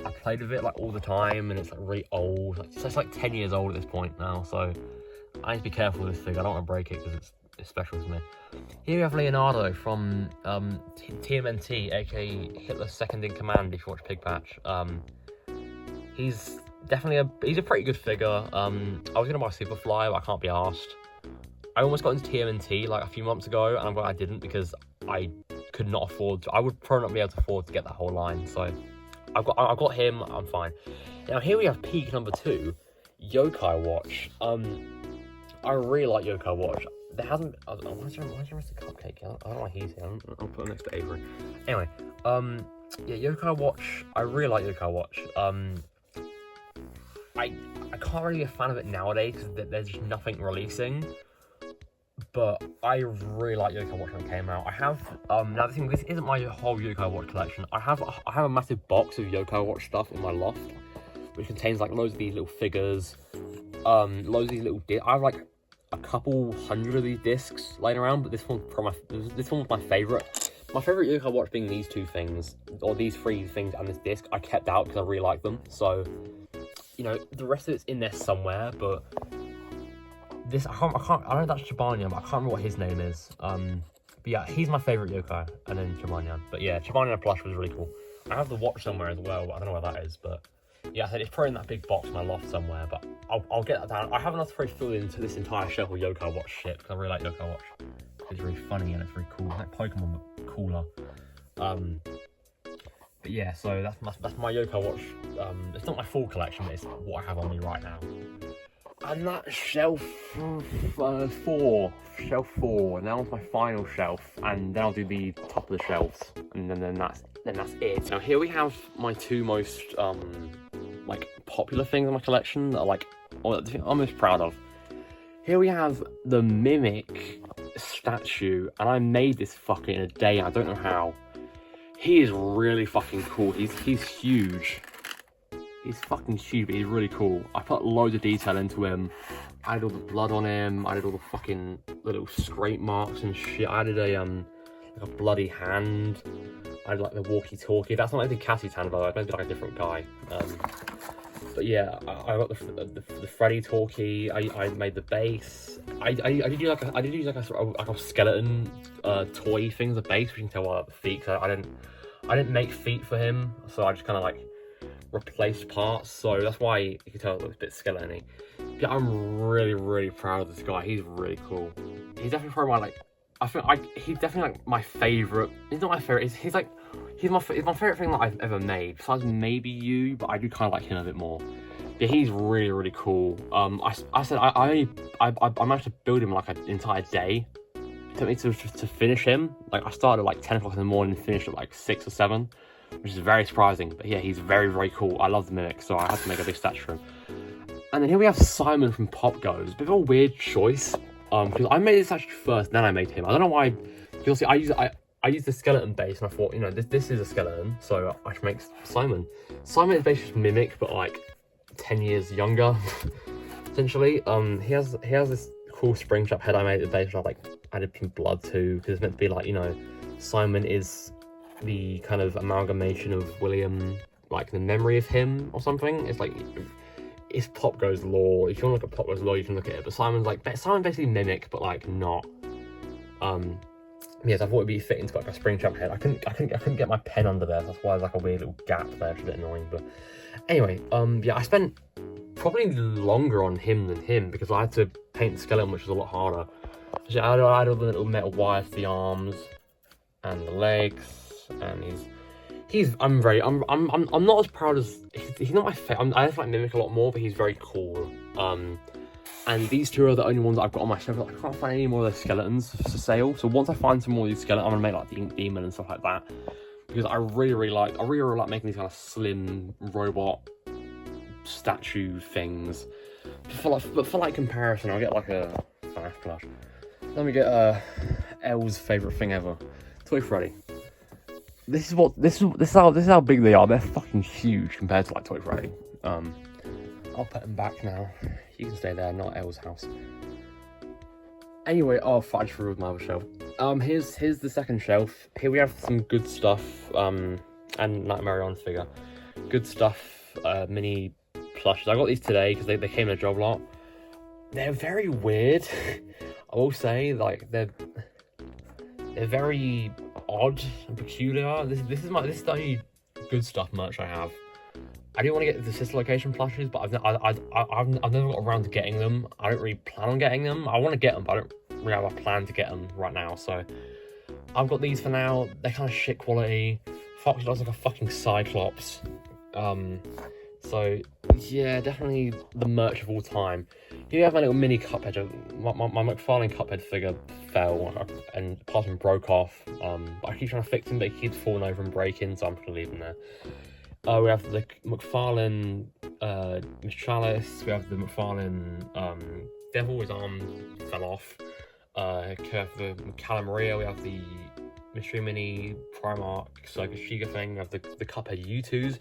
I played with it like all the time and it's like really old. It's like 10 years old at this point now, so I need to be careful with this figure. I don't want to break it because it's special to me. Here we have Leonardo from TMNT, aka Hitler's Second in Command, if you watch Pig Patch. He's definitely he's a pretty good figure. I was gonna buy Superfly, but I can't be arsed. I almost got into TMNT like a few months ago, and I'm glad I didn't because I could not afford to. I would probably not be able to afford to get that whole line. So I've got him. I'm fine. Now here we have peak number 2, Yokai Watch. I really like Yokai Watch. There hasn't. Where's the cupcake? I don't know why he's here. I'll put him next to Avery. Anyway, yeah, Yokai Watch. I really like Yokai Watch. I can't really be a fan of it nowadays because there's just nothing releasing. But I really like Yokai Watch when it came out. I have now the thing. This isn't my whole Yokai Watch collection. I have a massive box of Yokai Watch stuff in my loft, which contains like loads of these little figures, loads of these little. I have like a couple hundred of these discs laying around, but this one was my favourite. My favourite Yokai Watch being these 2 things, or these 3 things and this disc. I kept out because I really like them. So, you know, the rest of it's in there somewhere, but this I don't know if that's Chibanian, but I can't remember what his name is. But yeah, he's my favourite Yokai, and then Chibanian. But yeah, Chibanian plush was really cool. I have the watch somewhere as well, but I don't know where that is, but yeah, I said it's probably in that big box in my loft somewhere, but I'll get that down. I have enough to probably fill into this entire shelf of Yokai Watch shit, because I really like Yokai Watch. It's really funny and it's really cool. It's like Pokemon, but cooler. But yeah, so that's my Yokai watch. It's not my full collection, but it's what I have on me right now. And that's shelf 4, shelf 4. And that was my final shelf, and then I'll do the top of the shelves, and then that's it. Now here we have my two most like popular things in my collection that are like I'm most proud of. Here we have the Mimic statue, and I made this fucking in a day. I don't know how. He is really fucking cool. He's huge. He's fucking huge, but he's really cool. I put loads of detail into him. I added all the blood on him. I did all the fucking little scrape marks and shit. I added a bloody hand. I had like the walkie-talkie. That's not like the Cassie's hand, by the way. I made like a different guy. But yeah, I got the Freddy talkie. I made the base. I did use like a skeleton toy thing as a base, which you can tell by the feet. Cause I didn't make feet for him, so I just kind of like replaced parts. So that's why you can tell it looks a bit skeleton-y. Yeah, I'm really proud of this guy. He's really cool. He's definitely probably my he's definitely like my favorite. He's not my favorite. He's my favorite thing that I've ever made. Besides maybe you, but I do kind of like him a bit more. Yeah, he's really cool. I said I managed to build him like an entire day. It took me to finish him. Like I started at like 10 o'clock in the morning and finished at like 6 or 7, which is very surprising. But yeah, he's very cool. I love the Mimic, so I had to make a big statue for him. And then here we have Simon from Pop Goes. A bit of a weird choice. Because I made this statue first, then I made him. I don't know why. Because I used the skeleton base, and I thought, you know, this is a skeleton, so I should make Simon. Simon is basically Mimic, but like 10 years younger, essentially. He has this cool spring trap head I made at the base, which I like added some blood to, because it's meant to be like, you know, Simon is the kind of amalgamation of William, like the memory of him or something. It's like, it's Pop Goes lore. If you want to look at Pop Goes lore, you can look at it. But Simon basically Mimic, but like not. Yes, I thought it'd be fitting to like a spring trap head. I couldn't get my pen under there. So that's why there's like a weird little gap there. It's a bit annoying. But anyway, yeah, I spent probably longer on him than him because I had to paint the skeleton, which was a lot harder. So I had all the little metal wires for the arms and the legs, and I'm not as proud as he's not my favorite. I just like Mimic a lot more, but he's very cool. And these two are the only ones that I've got on my shelf. I can't find any more of those skeletons for sale. So once I find some more of these skeletons, I'm gonna make like the Ink Demon and stuff like that, because I really like making these kind of slim robot statue things. But for like comparison, I'll get like a Fnaf plush. Let me get Elle's favorite thing ever, Toy Freddy. This is how big they are. They're fucking huge compared to like Toy Freddy. I'll put them back now. You can stay there, not Elle's house. Anyway, I just threw with my other shelf. Here's the second shelf. Here we have some good stuff. And Nightmare on figure. Good stuff. Mini plushes. I got these today because they came in a job lot. They're very weird. I will say, like they're very odd and peculiar. This is the only good stuff merch I have. I do want to get the sister location plushes, but I've never got around to getting them. I don't really plan on getting them. I want to get them, but I don't really have a plan to get them right now. So I've got these for now. They're kind of shit quality. Fox looks like a fucking Cyclops. So yeah, definitely the merch of all time. Here you have my little mini Cuphead. My McFarlane Cuphead figure fell and part of him broke off. But I keep trying to fix him, but he keeps falling over and breaking, so I'm just gonna leave him there. We have the McFarlane Miss Chalice. We have the McFarlane Devil. His arm fell off. We have the Calamaria. We have the Mystery Mini Primark Chica thing. We have the Cuphead Youtooz.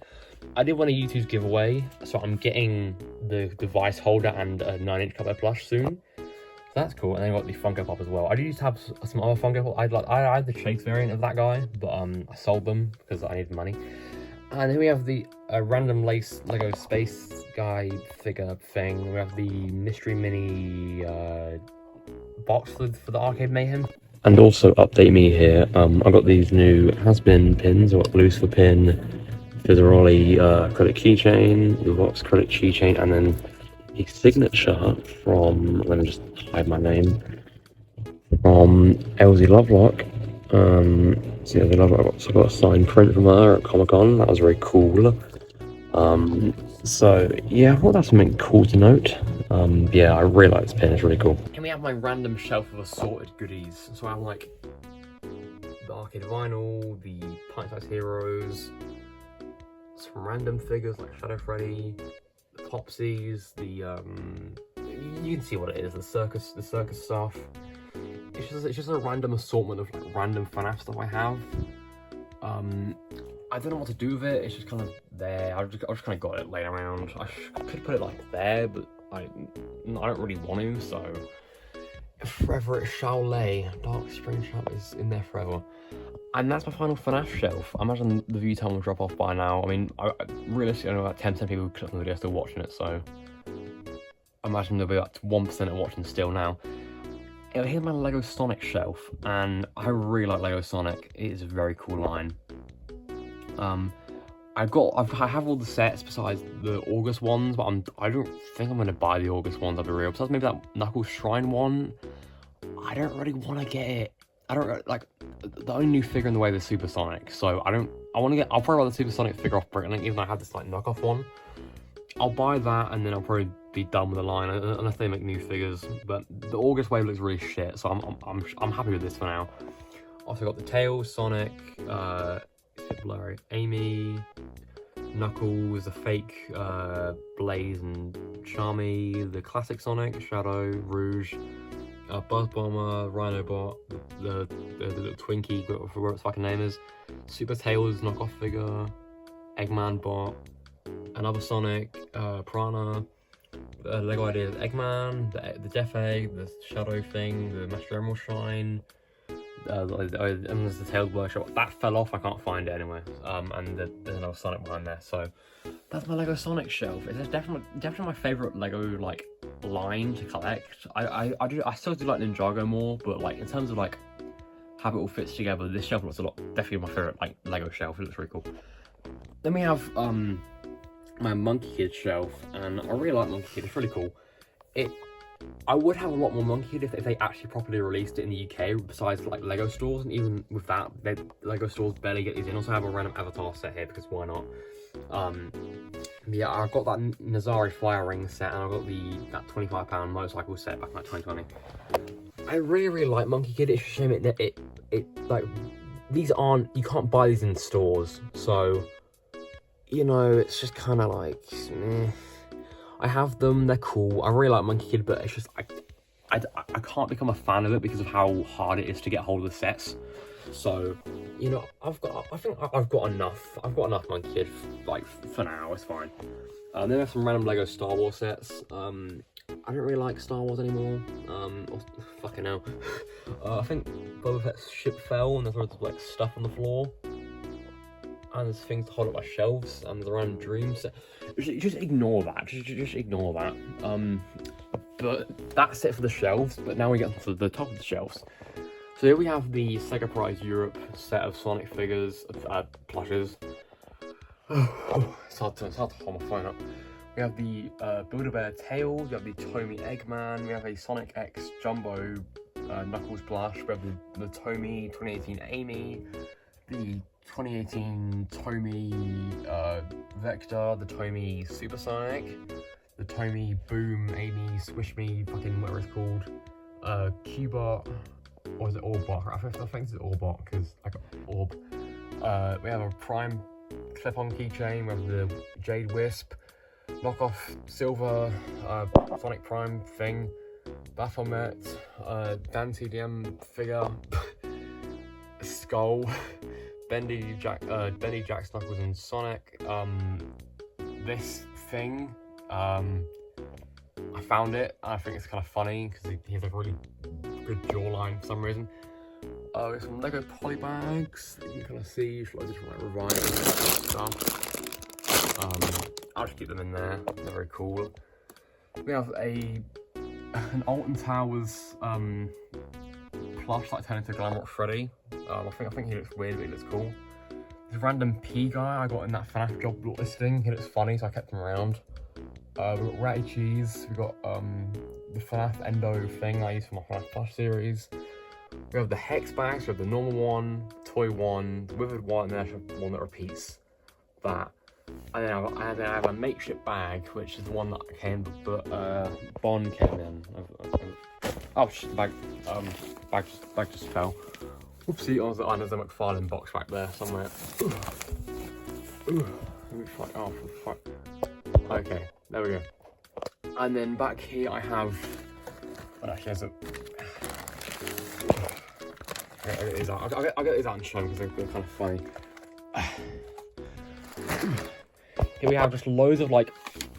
I did want a Youtooz giveaway, so I'm getting the device holder and a 9-inch Cuphead plush soon. So that's cool. And then I got the Funko Pop as well. I do used to have some other Funko Pop. I had the Chase variant of that guy, but I sold them because I needed money. And here we have the random lace Lego space guy figure thing. We have the Mystery Mini box for the Arcade Mayhem. And also update me here. I got these new has-been pins. I got Lucifer pin, Fizzaroli credit keychain, the Vox credit keychain, and then a signature from, let me just hide my name, from Elsie Lovelock. So yeah, then I got a signed print from her at Comic-Con. That was very cool. So yeah, I thought that's something cool to note. Yeah, I really like this pin, it's really cool. And we have my random shelf of assorted goodies. So I have like the arcade vinyl, the pint-sized heroes, some random figures like Shadow Freddy, the Popsies, the you can see what it is, the circus stuff. It's just a random assortment of like random Fnaf stuff I have. I don't know what to do with it. It's just kind of there. I just kind of got it laying around. I could put it like there, but I don't really want to. So forever it shall lay. Dark Spring Shop is in there forever. And that's my final Fnaf shelf. I imagine the view time will drop off by now. I mean, realistically, I know about 10% people who clicked on the video still watching it, so I imagine there'll be about 1% watching still now. Here's my Lego Sonic shelf, and I really like Lego Sonic. It is a very cool line. I have all the sets besides the August ones, but I don't think I'm going to buy the August ones, I'll be real. Besides maybe that Knuckles Shrine one, I don't really want to get it. I don't like the only new figure in the way is Supersonic, so I'll probably buy the Supersonic figure off Bricklink, even though I have this like knockoff one. I'll buy that and then I'll probably be done with the line unless they make new figures. But the August wave looks really shit, so I'm happy with this for now. Also got the Tails, Sonic, it's a bit blurry, Amy, Knuckles, the fake Blaze and Charmy, the classic Sonic, Shadow, Rouge, Buzz Bomber, Rhinobot, the little Twinkie, whatever its fucking name is, Super Tails knockoff figure, Eggman bot, another Sonic, Piranha, Lego Ideas Eggman, the Death Egg, the Shadow thing, the Master Emerald Shrine, and there's the Tails Workshop. That fell off, I can't find it anyway. And there's another Sonic behind there, so that's my Lego Sonic shelf. It's definitely my favourite Lego like line to collect. I still do like Ninjago more, but like in terms of like how it all fits together, this shelf looks definitely my favourite like Lego shelf. It looks really cool. Then we have my Monkey Kid shelf, and I really like Monkey Kid. It's really cool. I would have a lot more Monkey Kid if they actually properly released it in the UK, besides like Lego stores, and even with that, Lego stores barely get these in. Also have a random Avatar set here because why not? Yeah, I've got that Nazari Fire Ring set, and I've got that £25 motorcycle set back in like 2020. I really like Monkey Kid. It's a shame it like these aren't, you can't buy these in stores, so you know it's just kind of like meh. I have them, they're cool. I really like Monkey Kid, but it's just I can't become a fan of it because of how hard it is to get hold of the sets. So, you know, I think I've got enough. I've got enough Monkey Kid, like, for now, it's fine. Then we have some random Lego Star Wars sets. I don't really like Star Wars anymore. Fucking hell. I think Boba Fett's ship fell and there's loads of, like, stuff on the floor. And there's things to hold up my shelves, and there's a random dream set. Just ignore that. Just ignore that. But that's it for the shelves. But now we get to the top of the shelves. So here we have the Sega Prize Europe set of Sonic figures, plushes. It's hard to hold my phone up. We have the Build-A-Bear Tails. We have the Tomy Eggman. We have a Sonic X Jumbo Knuckles plush. We have the Tomy 2018 Amy. The 2018 Tomy Vector, the Tomy Supersonic, the Tomy Boom, Amy, Swish Me, fucking whatever it's called, Cubot, or is it Orbot? I think it's Orbot because I got Orb. We have a Prime clip-on keychain, we have the Jade Wisp, knockoff Silver Sonic Prime thing, Baphomet, Dan TDM figure, Skull, Bendy, Jax, Knuckles, and Sonic. This thing, I found it, and I think it's kind of funny because he has a really good jawline for some reason. We have some Lego polybags that you can kind of see, loads of different like revivals stuff. I'll just keep them in there, they're very cool. We have an Alton Towers plush that turned into Glamrock Freddy. I think he looks weird, but he looks cool. This random P guy I got in that Fnaf job listing, he looks funny, so I kept him around. We've got Ratty Cheese, we've got the Fnaf Endo thing I use for my Fnaf plush series. We have the Hex bags, we have the normal one, toy one, the withered one, and then I have one that repeats that. And then I have a makeshift bag, which is the one that came, but Bond came in. Oh shit, the bag just fell. Oopsie, there's a McFarlane box back there somewhere. Ooh. Let me find, oh for fuck. Okay, there we go. And then back here I have, well actually there's a, I'll get these out and show them because they're kind of funny. Here we have just loads of like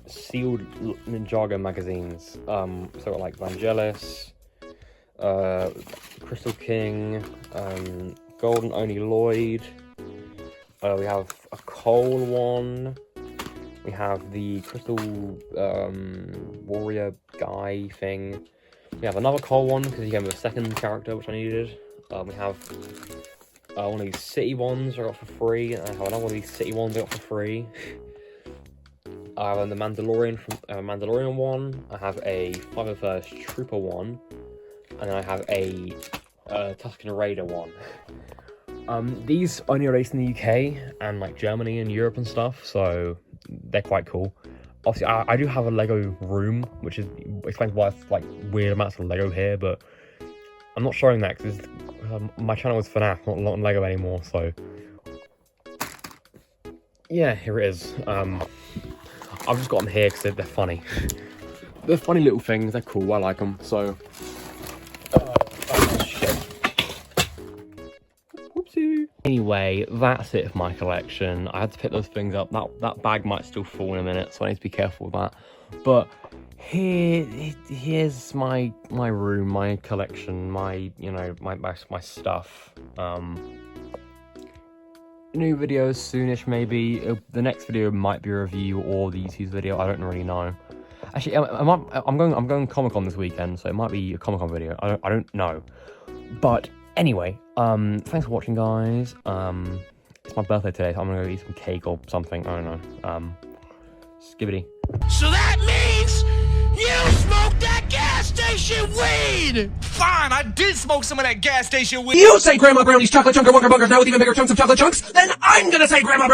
sealed Ninjago magazines. So like Vangelis, Crystal King, Golden Only Lloyd. We have a Cole one. We have the Crystal Warrior guy thing. We have another Cole one because he gave me a second character which I needed. We have one of these city ones I got for free, and I have another one of these city ones I got for free. I have the Mandalorian from Mandalorian one. I have a Fanverse Trooper one, and then I have a Tusken Raider one. These only released in the UK and like Germany and Europe and stuff, so they're quite cool. Obviously, I do have a Lego room, which explains why it's like weird amounts of Lego here, but I'm not showing that because my channel is Fnaf, not on Lego anymore. So yeah, here it is. I've just got them here because they're funny. They're funny little things. They're cool. I like them. So. Anyway, that's it for my collection. I had to pick those things up. That bag might still fall in a minute, so I need to be careful with that. But here's my room, my collection, my my stuff. New videos soonish maybe. The next video might be a review or the Youtooz video. I don't really know. Actually, I'm going Comic-Con this weekend, so it might be a Comic-Con video. I don't know, but. Anyway, thanks for watching, guys. It's my birthday today, so I'm gonna go eat some cake or something. I don't know. Skibbity. So that means you smoked that gas station weed! Fine, I did smoke some of that gas station weed. You say Grandma Brownie's chocolate chunk or Wonka Bunkers now with even bigger chunks of chocolate chunks? Then I'm gonna say Grandma Brownie.